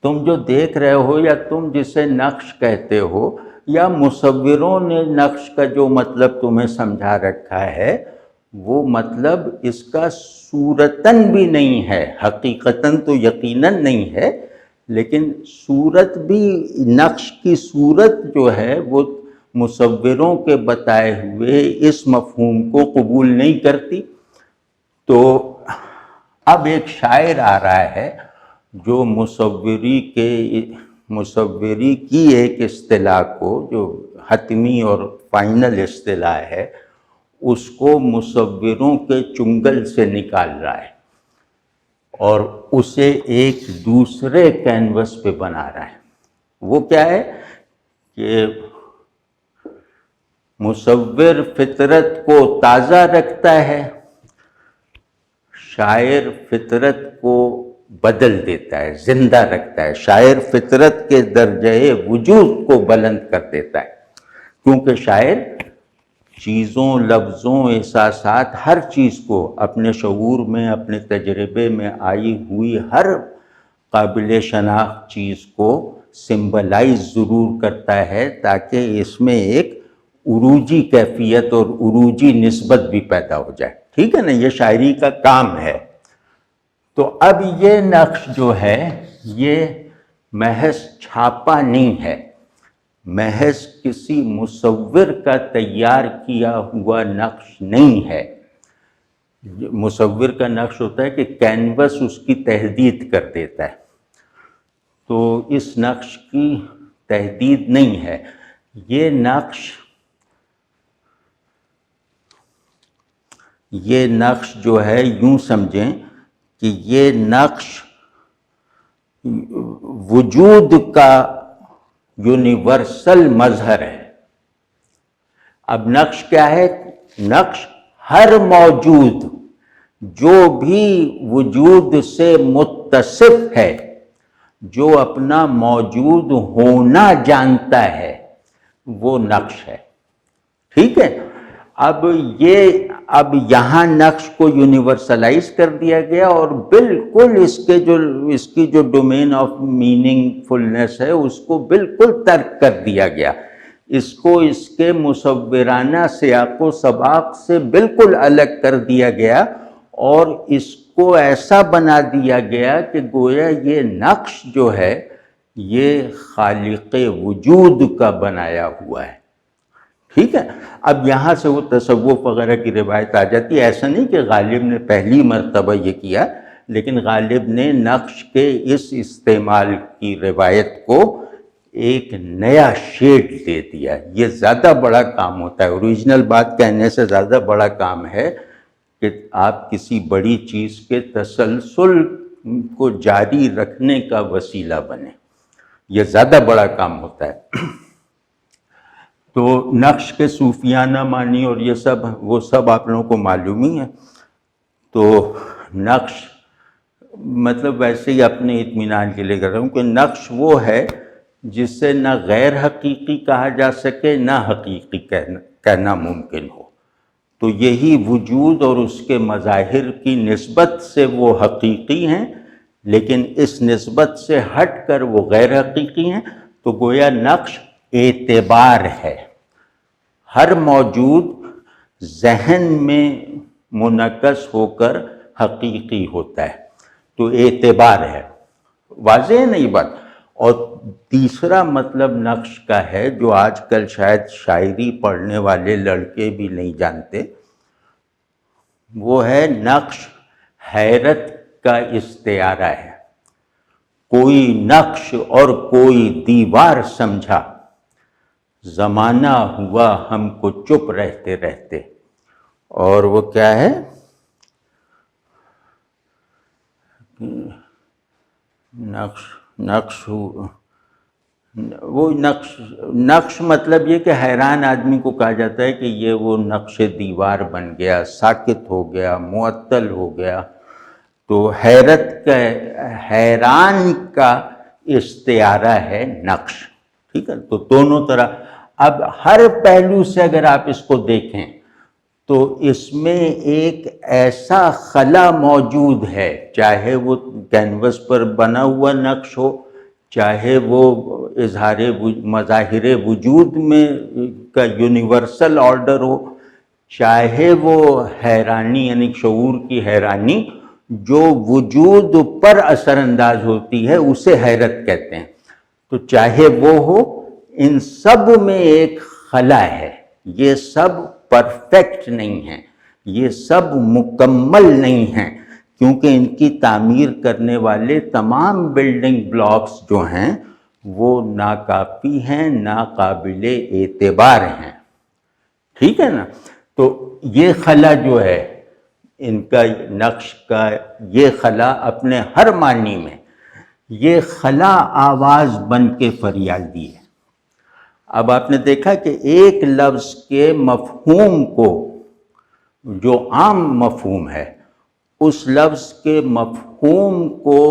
S1: تم جو دیکھ رہے ہو یا تم جسے نقش کہتے ہو، یا مصوروں نے نقش کا جو مطلب تمہیں سمجھا رکھا ہے وہ مطلب اس کا صورتاً بھی نہیں ہے، حقیقتاً تو یقیناً نہیں ہے، لیکن صورت بھی، نقش کی صورت جو ہے وہ مصوروں کے بتائے ہوئے اس مفہوم کو قبول نہیں کرتی۔ تو اب ایک شاعر آ رہا ہے جو مصوری کی ایک اصطلاح کو، جو حتمی اور فائنل اصطلاح ہے، اس کو مصوروں کے چنگل سے نکال رہا ہے اور اسے ایک دوسرے کینوس پہ بنا رہا ہے۔ وہ کیا ہے کہ مصور فطرت کو تازہ رکھتا ہے، شاعر فطرت کو بدل دیتا ہے، زندہ رکھتا ہے۔ شاعر فطرت کے درجہ وجود کو بلند کر دیتا ہے، کیونکہ شاعر چیزوں، لفظوں، احساسات، ہر چیز کو اپنے شعور میں، اپنے تجربے میں آئی ہوئی ہر قابل شناخت چیز کو سمبلائز ضرور کرتا ہے تاکہ اس میں ایک عروجی کیفیت اور عروجی نسبت بھی پیدا ہو جائے، ٹھیک ہے نا، یہ شاعری کا کام ہے۔ تو اب یہ نقش جو ہے یہ محض چھاپا نہیں ہے، محض کسی مصور کا تیار کیا ہوا نقش نہیں ہے۔ مصور کا نقش ہوتا ہے کہ کینوس اس کی تحدید کر دیتا ہے، تو اس نقش کی تحدید نہیں ہے، یہ نقش یہ نقش جو ہے یوں سمجھیں کہ یہ نقش وجود کا یونیورسل مظہر ہے۔ اب نقش کیا ہے؟ نقش ہر موجود جو بھی وجود سے متصف ہے، جو اپنا موجود ہونا جانتا ہے، وہ نقش ہے۔ ٹھیک ہے؟ اب یہاں نقش کو یونیورسلائز کر دیا گیا اور بالکل اس کی جو ڈومین آف میننگ فلنس ہے اس کو بالکل ترک کر دیا گیا، اس کو اس کے مصورانہ سیاق و سباق سے بالکل الگ کر دیا گیا اور اس کو ایسا بنا دیا گیا کہ گویا یہ نقش جو ہے یہ خالق وجود کا بنایا ہوا ہے۔ ٹھیک ہے؟ اب یہاں سے وہ تصوف وغیرہ کی روایت آ جاتی ہے۔ ایسا نہیں کہ غالب نے پہلی مرتبہ یہ کیا، لیکن غالب نے نقش کے اس استعمال کی روایت کو ایک نیا شیڈ دے دیا۔ یہ زیادہ بڑا کام ہوتا ہے، اوریجنل بات کہنے سے زیادہ بڑا کام ہے کہ آپ کسی بڑی چیز کے تسلسل کو جاری رکھنے کا وسیلہ بنے، یہ زیادہ بڑا کام ہوتا ہے۔ تو نقش کے صوفیانہ معنی اور یہ سب وہ سب آپ لوگوں کو معلوم ہی ہے۔ تو نقش مطلب ویسے ہی اپنے اطمینان کے لیے کر رہا ہوں کہ نقش وہ ہے جس سے نہ غیر حقیقی کہا جا سکے نہ حقیقی کہنا ممکن ہو۔ تو یہی وجود اور اس کے مظاہر کی نسبت سے وہ حقیقی ہیں، لیکن اس نسبت سے ہٹ کر وہ غیر حقیقی ہیں۔ تو گویا نقش اعتبار ہے۔ ہر موجود ذہن میں منعکس ہو کر حقیقی ہوتا ہے، تو اعتبار ہے۔ واضح ہے نا یہ بات؟ اور تیسرا مطلب نقش کا ہے جو آج کل شاید شاعری پڑھنے والے لڑکے بھی نہیں جانتے، وہ ہے نقش حیرت کا استعارہ ہے۔ کوئی نقش اور کوئی دیوار سمجھا، زمانہ ہوا ہم کو چپ رہتے رہتے۔ اور وہ کیا ہے؟ نقش مطلب یہ کہ حیران آدمی کو کہا جاتا ہے کہ یہ وہ نقش دیوار بن گیا، ساکت ہو گیا، معطل ہو گیا۔ تو حیران کا استعارہ ہے نقش۔ ٹھیک ہے؟ تو دونوں طرح اب ہر پہلو سے اگر آپ اس کو دیکھیں تو اس میں ایک ایسا خلا موجود ہے، چاہے وہ کینوس پر بنا ہوا نقش ہو، چاہے وہ اظہار مظاہر وجود میں کا یونیورسل آرڈر ہو، چاہے وہ حیرانی یعنی شعور کی حیرانی جو وجود پر اثر انداز ہوتی ہے اسے حیرت کہتے ہیں۔ تو چاہے وہ ہو، ان سب میں ایک خلا ہے۔ یہ سب پرفیکٹ نہیں ہیں، یہ سب مکمل نہیں ہیں، کیونکہ ان کی تعمیر کرنے والے تمام بلڈنگ بلاکس جو ہیں وہ ناکافی ہیں، ناقابل اعتبار ہیں۔ ٹھیک ہے نا؟ تو یہ خلا جو ہے ان کا نقش کا، یہ خلا اپنے ہر معنی میں یہ خلا آواز بن کے فریادی ہے۔ اب آپ نے دیکھا کہ ایک لفظ کے مفہوم کو، جو عام مفہوم ہے، اس لفظ کے مفہوم کو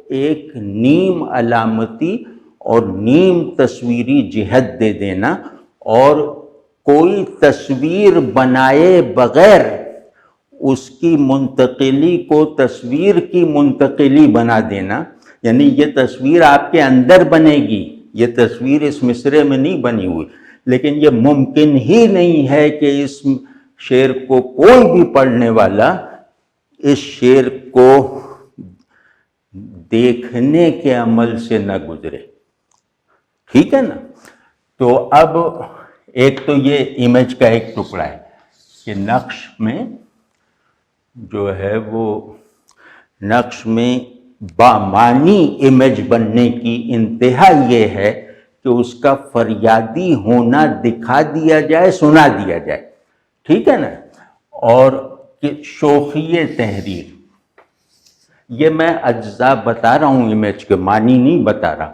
S1: ایک نیم علامتی اور نیم تصویری جہت دے دینا اور کوئی تصویر بنائے بغیر اس کی منتقلی کو تصویر کی منتقلی بنا دینا، یعنی یہ تصویر آپ کے اندر بنے گی، یہ تصویر اس مصرعے میں نہیں بنی ہوئی، لیکن یہ ممکن ہی نہیں ہے کہ اس شعر کو کوئی بھی پڑھنے والا اس شعر کو دیکھنے کے عمل سے نہ گزرے۔ ٹھیک ہے نا؟ تو اب ایک تو یہ امیج کا ایک ٹکڑا ہے کہ نقش میں جو ہے وہ نقش میں بامانی امیج بننے کی انتہا یہ ہے کہ اس کا فریادی ہونا دکھا دیا جائے، سنا دیا جائے۔ ٹھیک ہے نا؟ اور کہ شوخی تحریر، یہ میں اجزاء بتا رہا ہوں، امیج کے معنی نہیں بتا رہا.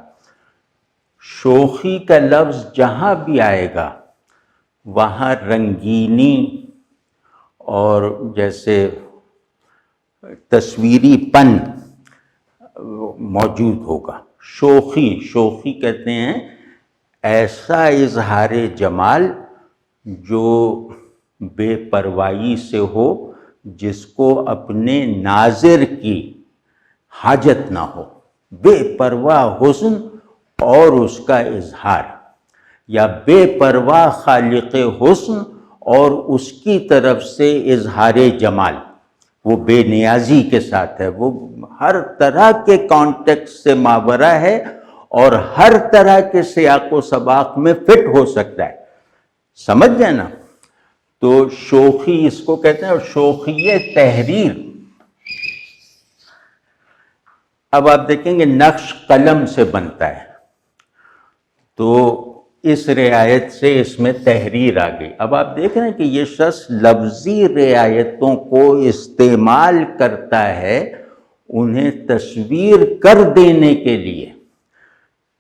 S1: شوخی کا لفظ جہاں بھی آئے گا وہاں رنگینی اور جیسے تصویری پن موجود ہوگا. شوخی کہتے ہیں ایسا اظہار جمال جو بے پرواہی سے ہو، جس کو اپنے ناظر کی حاجت نہ ہو. بے پرواہ حسن اور اس کا اظہار، یا بے پرواہ خالق حسن اور اس کی طرف سے اظہار جمال، وہ بے نیازی کے ساتھ ہے، وہ ہر طرح کے کانٹیکس سے ماورا ہے اور ہر طرح کے سیاق و سباق میں فٹ ہو سکتا ہے. سمجھ گئے نا؟ تو شوخی اس کو کہتے ہیں. اور شوخی تحریر، اب آپ دیکھیں گے نقش قلم سے بنتا ہے، تو اس رعایت سے اس میں تحریر آ گئی. اب آپ دیکھ رہے ہیں کہ یہ شخص لفظی رعایتوں کو استعمال کرتا ہے انہیں تصویر کر دینے کے لیے،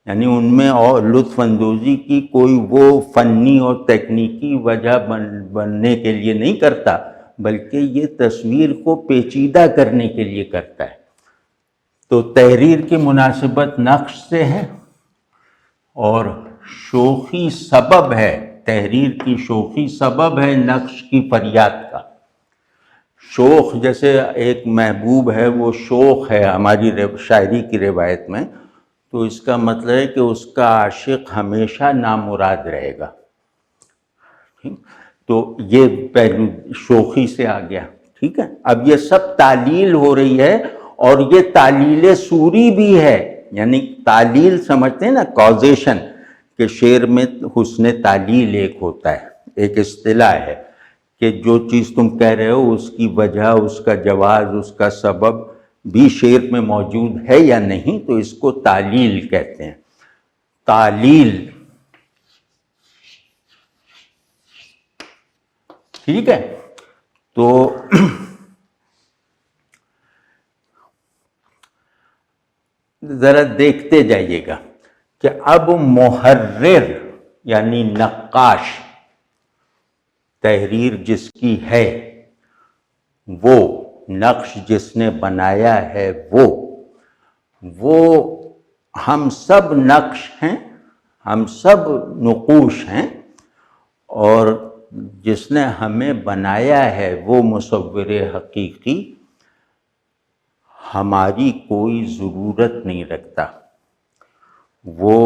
S1: یعنی ان میں اور لطف اندوزی کی کوئی وہ فنی اور تکنیکی وجہ بننے کے لیے نہیں کرتا، بلکہ یہ تصویر کو پیچیدہ کرنے کے لیے کرتا ہے. تو تحریر کی مناسبت نقش سے ہے، اور شوخی سبب ہے، تحریر کی شوخی سبب ہے نقش کی فریاد کا. شوخ جیسے ایک محبوب ہے، وہ شوخ ہے ہماری شاعری کی روایت میں، تو اس کا مطلب ہے کہ اس کا عاشق ہمیشہ نامراد رہے گا. تو یہ پہلو شوخی سے آ گیا. ٹھیک ہے، اب یہ سب تعلیل ہو رہی ہے، اور یہ تعلیل سوری بھی ہے. یعنی تعلیل سمجھتے ہیں نا، کازیشن، کہ شعر میں حسن تعلیل ایک ہوتا ہے، ایک اصطلاح ہے کہ جو چیز تم کہہ رہے ہو اس کی وجہ، اس کا جواز، اس کا سبب بھی شعر میں موجود ہے یا نہیں، تو اس کو تعلیل کہتے ہیں. تعلیل، ٹھیک ہے. تو ذرا دیکھتے جائیے گا کہ اب محرر یعنی نقاش، تحریر جس کی ہے وہ، نقش جس نے بنایا ہے وہ ہم سب نقش ہیں، ہم سب نقوش ہیں، اور جس نے ہمیں بنایا ہے وہ مصور حقیقی ہماری کوئی ضرورت نہیں رکھتا. وہ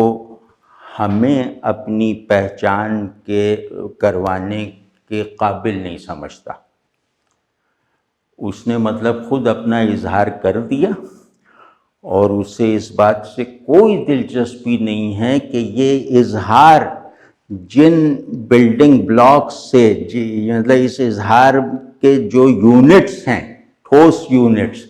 S1: ہمیں اپنی پہچان کے کروانے کے قابل نہیں سمجھتا. اس نے مطلب خود اپنا اظہار کر دیا، اور اسے اس بات سے کوئی دلچسپی نہیں ہے کہ یہ اظہار جن بلڈنگ بلاکس سے، مطلب اس اظہار کے جو یونٹس ہیں، ٹھوس یونٹس،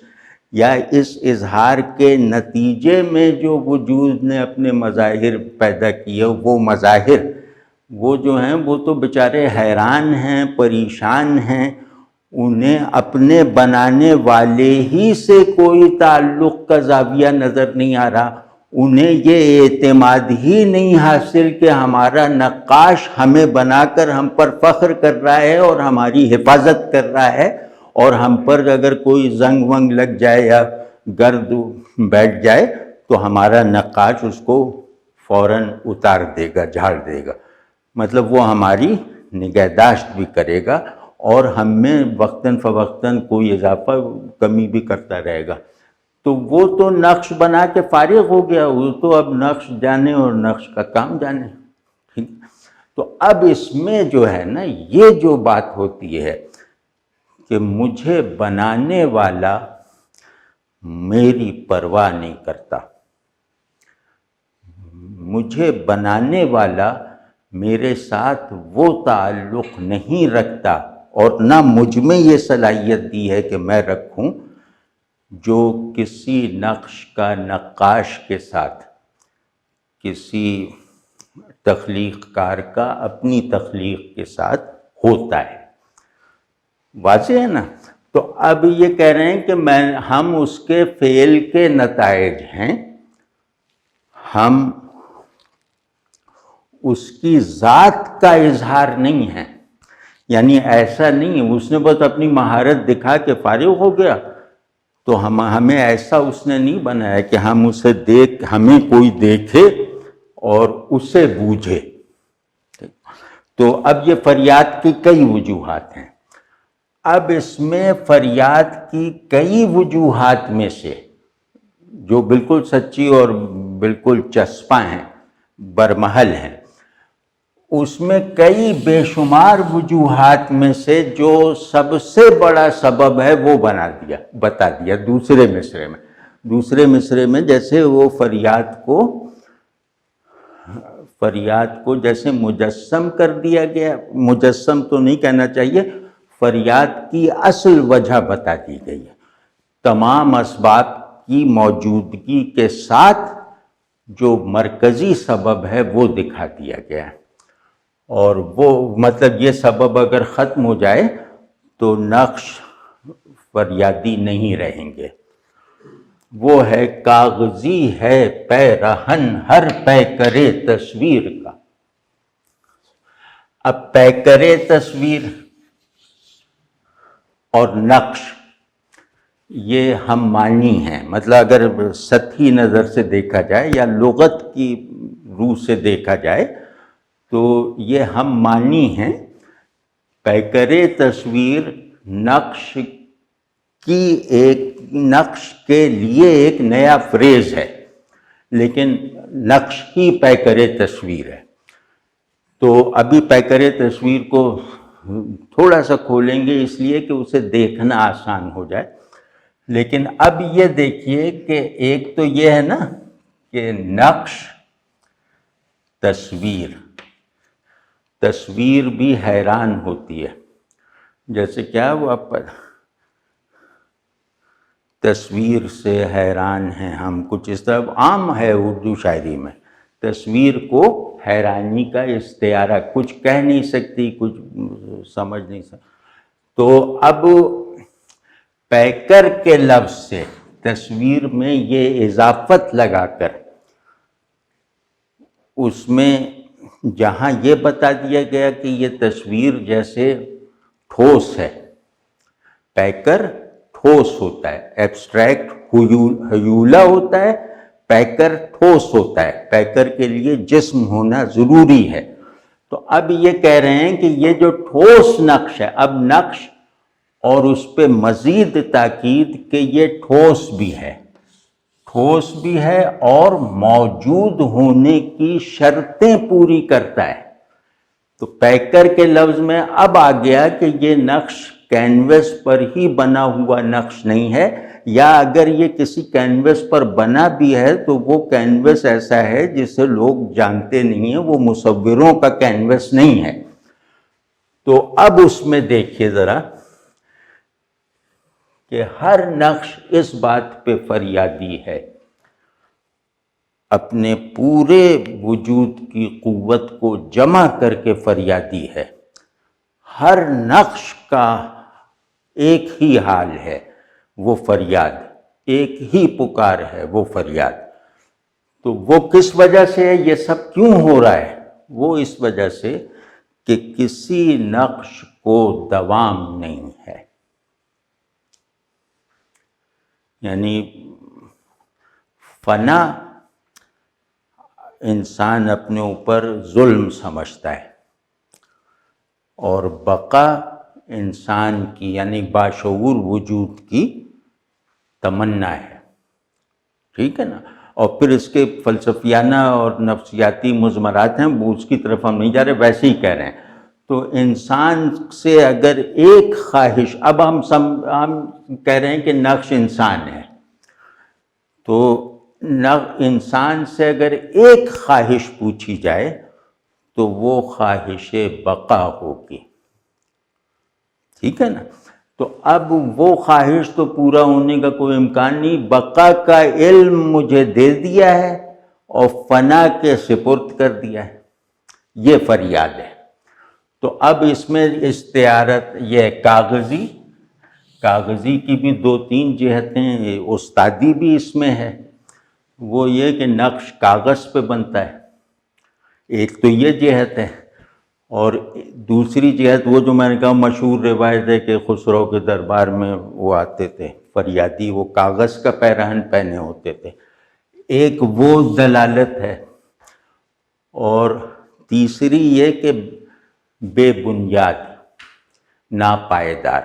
S1: یا اس اظہار کے نتیجے میں جو وجود نے اپنے مظاہر پیدا کیے، وہ مظاہر وہ جو ہیں وہ تو بیچارے حیران ہیں، پریشان ہیں، انہیں اپنے بنانے والے ہی سے کوئی تعلق کا زاویہ نظر نہیں آ رہا. انہیں یہ اعتماد ہی نہیں حاصل کہ ہمارا نقاش ہمیں بنا کر ہم پر فخر کر رہا ہے اور ہماری حفاظت کر رہا ہے، اور ہم پر اگر کوئی زنگ ونگ لگ جائے یا گرد بیٹھ جائے تو ہمارا نقاش اس کو فوراً اتار دے گا، جھاڑ دے گا. مطلب وہ ہماری نگہداشت بھی کرے گا، اور ہم میں وقتاً فوقتاً کوئی اضافہ کمی بھی کرتا رہے گا. تو وہ تو نقش بنا کے فارغ ہو گیا، وہ تو اب نقش جانے اور نقش کا کام جانے. ٹھیک، تو اب اس میں جو ہے نا، یہ جو بات ہوتی ہے کہ مجھے بنانے والا میری پرواہ نہیں کرتا، مجھے بنانے والا میرے ساتھ وہ تعلق نہیں رکھتا، اور نہ مجھ میں یہ صلاحیت دی ہے کہ میں رکھوں جو کسی نقش کا نقاش کے ساتھ، کسی تخلیق کار کا اپنی تخلیق کے ساتھ ہوتا ہے. واضح ہے نا؟ تو اب یہ کہہ رہے ہیں کہ ہم اس کے فعل کے نتائج ہیں، ہم اس کی ذات کا اظہار نہیں ہے. یعنی ایسا نہیں اس نے بس اپنی مہارت دکھا کے فارغ ہو گیا، تو ہمیں ایسا اس نے نہیں بنایا کہ ہم اسے ہمیں کوئی دیکھے اور اسے بوجھے. تو اب یہ فریاد کی کئی وجوہات ہیں. اب اس میں فریاد کی کئی وجوہات میں سے جو بالکل سچی اور بالکل چسپاں ہیں، برمحل ہیں، اس میں کئی بے شمار وجوہات میں سے جو سب سے بڑا سبب ہے وہ بتا دیا دوسرے مصرعے میں. جیسے وہ فریاد کو جیسے مجسم کر دیا گیا، مجسم تو نہیں کہنا چاہیے، فریاد کی اصل وجہ بتا دی گئی ہے، تمام اسباب کی موجودگی کے ساتھ جو مرکزی سبب ہے وہ دکھا دیا گیا ہے. اور وہ مطلب یہ سبب اگر ختم ہو جائے تو نقش فریادی نہیں رہیں گے. وہ ہے کاغذی ہے پیرہن ہر پیکرے تصویر کا. اب پیکرے تصویر اور نقش یہ ہم معنی ہیں، مطلب اگر سطحی نظر سے دیکھا جائے یا لغت کی روح سے دیکھا جائے تو یہ ہم معنی ہیں. پیکرے تصویر نقش کے لیے ایک نیا فریز ہے، لیکن نقش ہی پیکرے تصویر ہے. تو ابھی پیکرے تصویر کو تھوڑا سا کھولیں گے اس لیے کہ اسے دیکھنا آسان ہو جائے. لیکن اب یہ دیکھیے کہ ایک تو یہ ہے نا کہ نقش تصویر بھی حیران ہوتی ہے. جیسے کیا وہ آپ تصویر سے حیران ہیں ہم، کچھ اس طرح عام ہے اردو شاعری میں. تصویر کو حیرانی کا استعارہ، کچھ کہہ نہیں سکتی، کچھ سمجھ نہیں سکتی. تو اب پیکر کے لفظ سے تصویر میں یہ اضافت لگا کر اس میں جہاں یہ بتا دیا گیا کہ یہ تصویر جیسے ٹھوس ہے، پیکر ٹھوس ہوتا ہے، ایبسٹریکٹ ہیولا ہوتا ہے، پیکر ٹھوس ہوتا ہے، پیکر کے لیے جسم ہونا ضروری ہے. تو اب یہ کہہ رہے ہیں کہ یہ جو ٹھوس نقش ہے، اب نقش اور اس پہ مزید تاکید کہ یہ ٹھوس بھی ہے اور موجود ہونے کی شرطیں پوری کرتا ہے. تو پیکر کے لفظ میں اب آ گیا کہ یہ نقش کینوس پر ہی بنا ہوا نقش نہیں ہے، یا اگر یہ کسی کینوس پر بنا بھی ہے تو وہ کینوس ایسا ہے جسے لوگ جانتے نہیں ہیں، وہ مصوروں کا کینوس نہیں ہے. تو اب اس میں دیکھیے ذرا کہ ہر نقش اس بات پہ فریادی ہے، اپنے پورے وجود کی قوت کو جمع کر کے فریادی ہے. ہر نقش کا ایک ہی حال ہے، وہ فریاد، ایک ہی پکار ہے، وہ فریاد. تو وہ کس وجہ سے ہے، یہ سب کیوں ہو رہا ہے؟ وہ اس وجہ سے کہ کسی نقش کو دوام نہیں ہے. یعنی فنا انسان اپنے اوپر ظلم سمجھتا ہے، اور بقا انسان کی یعنی باشعور وجود کی تمنا ہے. ٹھیک ہے نا؟ اور پھر اس کے فلسفیانہ اور نفسیاتی مضمرات ہیں، وہ اس کی طرف ہم نہیں جا رہے، ویسے ہی کہہ رہے ہیں. تو انسان سے اگر ایک خواہش، اب ہم کہہ رہے ہیں کہ نقش انسان ہے، تو انسان سے اگر ایک خواہش پوچھی جائے تو وہ خواہش بقا ہوگی. ٹھیک ہے نا؟ تو اب وہ خواہش تو پورا ہونے کا کوئی امکان نہیں. بقا کا علم مجھے دے دیا ہے اور فنا کے سپرد کر دیا ہے، یہ فریاد ہے. تو اب اس میں استعارت یہ کاغذی کی بھی 2-3 جہتیں، استادی بھی اس میں ہے. وہ یہ کہ نقش کاغذ پہ بنتا ہے، ایک تو یہ جہت ہے. اور دوسری جہت وہ جو میں نے کہا مشہور روایت ہے کہ خسرو کے دربار میں وہ آتے تھے فریادی، وہ کاغذ کا پیراہن پہنے ہوتے تھے. ایک وہ دلالت ہے. اور تیسری یہ کہ بے بنیاد، ناپائیدار،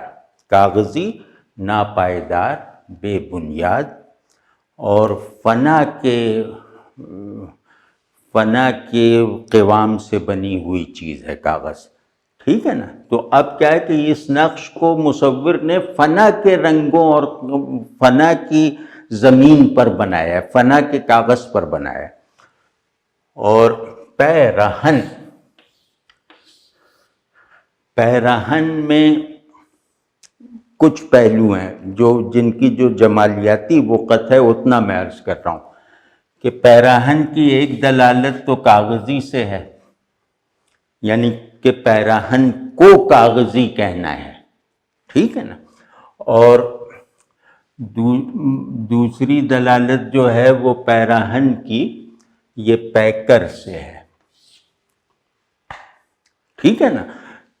S1: کاغذی، ناپائیدار، بے بنیاد اور فنا کے قوام سے بنی ہوئی چیز ہے کاغذ. ٹھیک ہے نا. تو اب کیا ہے کہ اس نقش کو مصور نے فنا کے رنگوں اور فنا کی زمین پر بنایا ہے، فنا کے کاغذ پر بنایا ہے. اور پیرہن میں کچھ پہلو ہیں جن کی جو جمالیاتی وقت ہے اتنا میں عرض کر رہا ہوں کہ پیراہن کی ایک دلالت تو کاغذی سے ہے، یعنی کہ پیراہن کو کاغذی کہنا ہے. ٹھیک ہے نا. اور دوسری دلالت جو ہے وہ پیراہن کی یہ پیکر سے ہے. ٹھیک ہے نا،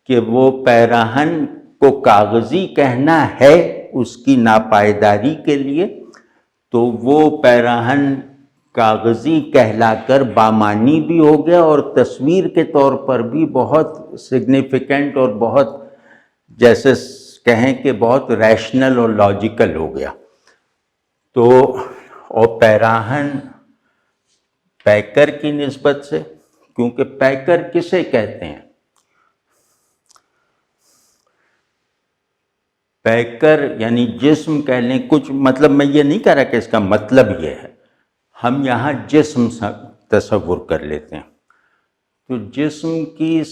S1: کہ وہ پیراہن کو کاغذی کہنا ہے اس کی ناپائیداری کے لیے، تو وہ پیراہن کاغذی کہلا کر بامانی بھی ہو گیا اور تصویر کے طور پر بھی بہت سگنیفیکنٹ اور بہت جیسے کہیں کہ بہت ریشنل اور لاجیکل ہو گیا. تو اور پیراہن پیکر کی نسبت سے، کیونکہ پیکر کسے کہتے ہیں؟ پیکر یعنی جسم کہہ لیں کچھ، مطلب میں یہ نہیں کہہ رہا کہ اس کا مطلب یہ ہے، ہم یہاں جسم تصور کر لیتے ہیں. تو جسم کی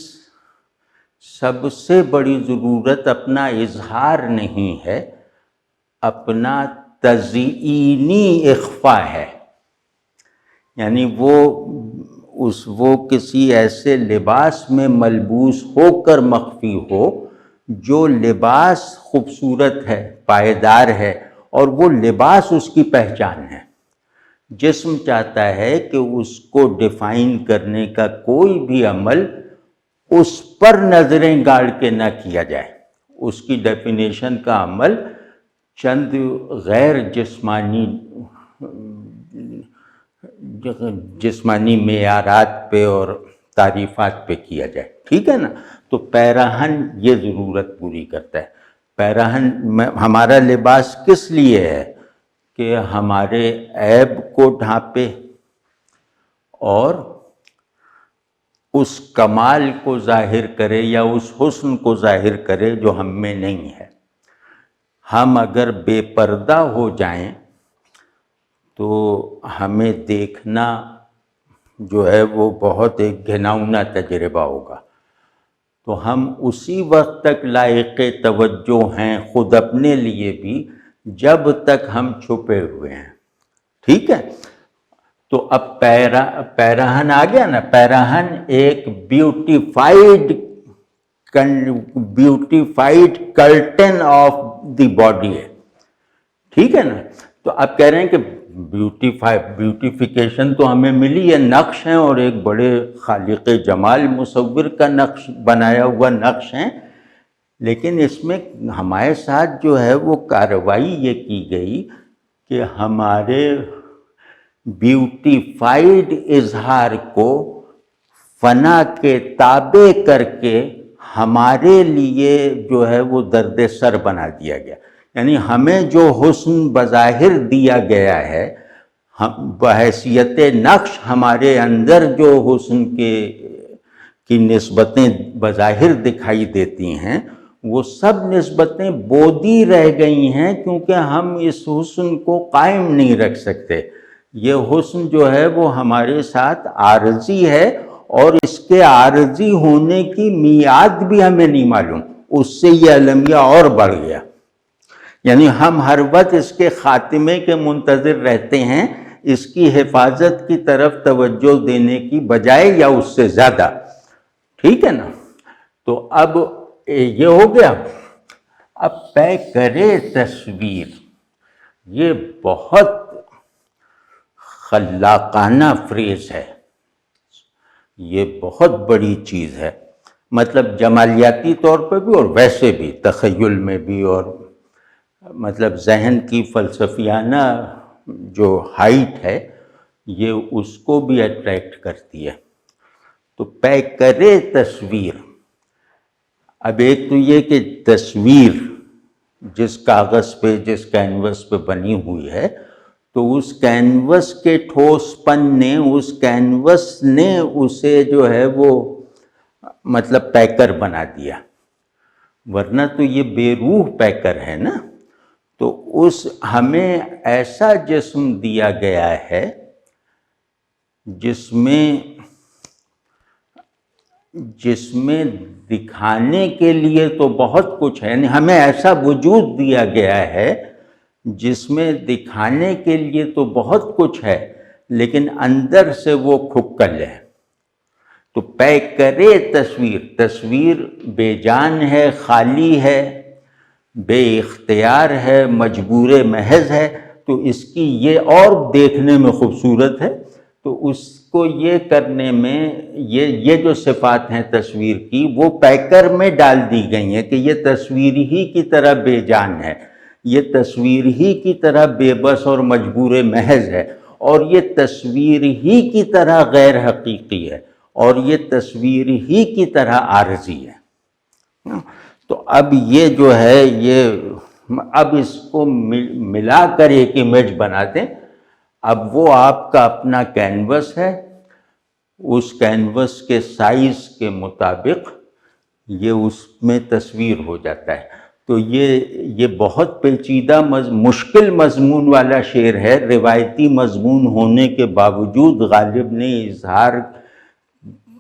S1: سب سے بڑی ضرورت اپنا اظہار نہیں ہے، اپنا تزئینی اخفا ہے. یعنی وہ کسی ایسے لباس میں ملبوس ہو کر مخفی ہو جو لباس خوبصورت ہے، پائیدار ہے، اور وہ لباس اس کی پہچان ہے. جسم چاہتا ہے کہ اس کو ڈیفائن کرنے کا کوئی بھی عمل اس پر نظریں گاڑ کے نہ کیا جائے. اس کی ڈیفینیشن کا عمل چند غیر جسمانی معیارات پہ اور تعریفات پہ کیا جائے. ٹھیک ہے نا. تو پیراہن یہ ضرورت پوری کرتا ہے. پیراہن ہمارا لباس کس لیے ہے؟ کہ ہمارے عیب کو ڈھانپے اور اس کمال کو ظاہر کرے یا اس حسن کو ظاہر کرے جو ہم میں نہیں ہے. ہم اگر بے پردہ ہو جائیں تو ہمیں دیکھنا جو ہے وہ بہت ایک گھناؤنا تجربہ ہوگا. تو ہم اسی وقت تک لائق توجہ ہیں خود اپنے لیے بھی جب تک ہم چھپے ہوئے ہیں. ٹھیک ہے. تو اب پیراہن آ گیا نا. پیراہن ایک beautified curtain of the body ہے. ٹھیک ہے نا. تو اب کہہ رہے ہیں کہ بیوٹیفیکیشن تو ہمیں ملی ہے، نقش ہیں اور ایک بڑے خالق جمال مصور کا نقش بنایا ہوا نقش ہیں، لیکن اس میں ہمارے ساتھ جو ہے وہ کارروائی یہ کی گئی کہ ہمارے بیوٹیفائڈ اظہار کو فنا کے تابع کر کے ہمارے لیے جو ہے وہ درد سر بنا دیا گیا. یعنی ہمیں جو حسن بظاہر دیا گیا ہے، بحیثیت نقش ہمارے اندر جو حسن کی نسبتیں بظاہر دکھائی دیتی ہیں، وہ سب نسبتیں بودی رہ گئی ہیں کیونکہ ہم اس حسن کو قائم نہیں رکھ سکتے. یہ حسن جو ہے وہ ہمارے ساتھ عارضی ہے اور اس کے عارضی ہونے کی میعاد بھی ہمیں نہیں معلوم. اس سے یہ المیہ اور بڑھ گیا. یعنی ہم ہر وقت اس کے خاتمے کے منتظر رہتے ہیں، اس کی حفاظت کی طرف توجہ دینے کی بجائے یا اس سے زیادہ. ٹھیک ہے نا. تو اب یہ ہو گیا. اب پے کرے تصویر، یہ بہت خلاقانہ فریز ہے، یہ بہت بڑی چیز ہے. مطلب جمالیاتی طور پہ بھی اور ویسے بھی تخیل میں بھی، اور مطلب ذہن کی فلسفیانہ جو ہائٹ ہے یہ اس کو بھی اٹریکٹ کرتی ہے. تو پے کرے تصویر. اب ایک تو یہ کہ تصویر جس کاغذ پہ، جس کینوس پہ بنی ہوئی ہے، تو اس کینوس کے ٹھوس پن نے، اس کینوس نے اسے جو ہے وہ مطلب پیکر بنا دیا، ورنہ تو یہ بے روح پیکر ہے نا. تو اس ہمیں ایسا جسم دیا گیا ہے جس میں دکھانے کے لیے تو بہت کچھ ہے، یعنی ہمیں ایسا وجود دیا گیا ہے جس میں دکھانے کے لیے تو بہت کچھ ہے، لیکن اندر سے وہ کھکل ہے. تو پے کرے تصویر، تصویر بے جان ہے، خالی ہے، بے اختیار ہے، مجبور محض ہے. تو اس کی یہ اور دیکھنے میں خوبصورت ہے. تو اس کو یہ کرنے میں یہ جو صفات ہیں تصویر کی، وہ پیکر میں ڈال دی گئی ہیں کہ یہ تصویر ہی کی طرح بے جان ہے، یہ تصویر ہی کی طرح بے بس اور مجبور محض ہے، اور یہ تصویر ہی کی طرح غیر حقیقی ہے، اور یہ تصویر ہی کی طرح عارضی ہے. تو اب یہ جو ہے، یہ اب اس کو ملا کر ایک امیج بنا دیں. اب وہ آپ کا اپنا کینوس ہے، اس کینوس کے سائز کے مطابق یہ اس میں تصویر ہو جاتا ہے. تو یہ بہت پیچیدہ مشکل مضمون والا شعر ہے. روایتی مضمون ہونے کے باوجود غالب نے اظہار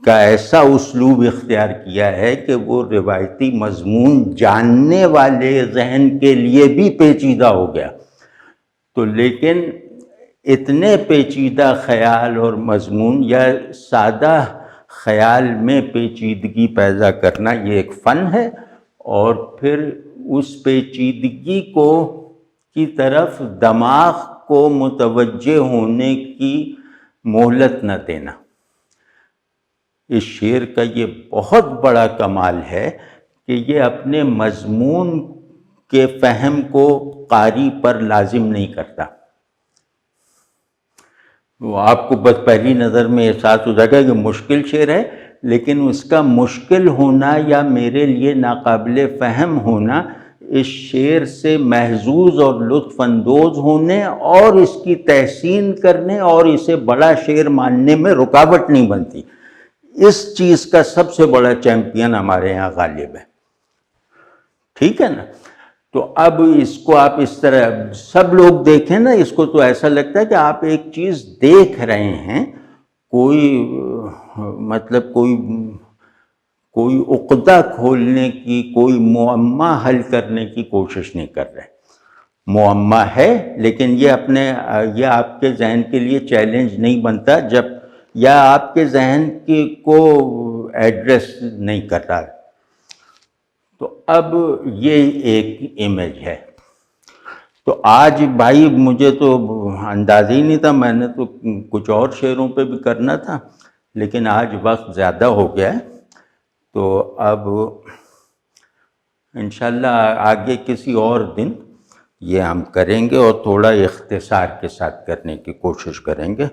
S1: کا ایسا اسلوب اختیار کیا ہے کہ وہ روایتی مضمون جاننے والے ذہن کے لیے بھی پیچیدہ ہو گیا. تو لیکن اتنے پیچیدہ خیال اور مضمون یا سادہ خیال میں پیچیدگی پیدا کرنا یہ ایک فن ہے، اور پھر اس پیچیدگی کی طرف دماغ کو متوجہ ہونے کی مہلت نہ دینا. اس شعر کا یہ بہت بڑا کمال ہے کہ یہ اپنے مضمون کے فہم کو قاری پر لازم نہیں کرتا. وہ آپ کو بس پہلی نظر میں احساس ہو جائے گا کہ مشکل شعر ہے، لیکن اس کا مشکل ہونا یا میرے لیے ناقابل فہم ہونا اس شعر سے محظوظ اور لطف اندوز ہونے اور اس کی تحسین کرنے اور اسے بڑا شعر ماننے میں رکاوٹ نہیں بنتی. اس چیز کا سب سے بڑا چیمپئن ہمارے یہاں غالب ہے. ٹھیک ہے نا؟ تو اب اس کو آپ اس طرح سب لوگ دیکھیں نا، اس کو تو ایسا لگتا ہے کہ آپ ایک چیز دیکھ رہے ہیں، کوئی مطلب کوئی عقدہ کھولنے کی، کوئی معمہ حل کرنے کی کوشش نہیں کر رہے. معمہ ہے، لیکن یہ آپ کے ذہن کے لیے چیلنج نہیں بنتا جب، یا آپ کے ذہن کو ایڈریس نہیں کرتا. تو اب یہ ایک امیج ہے. تو آج بھائی مجھے تو اندازہ ہی نہیں تھا، میں نے تو کچھ اور شعروں پہ بھی کرنا تھا، لیکن آج وقت زیادہ ہو گیا ہے. تو اب انشاءاللہ آگے کسی اور دن یہ ہم کریں گے اور تھوڑا اختصار کے ساتھ کرنے کی کوشش کریں گے.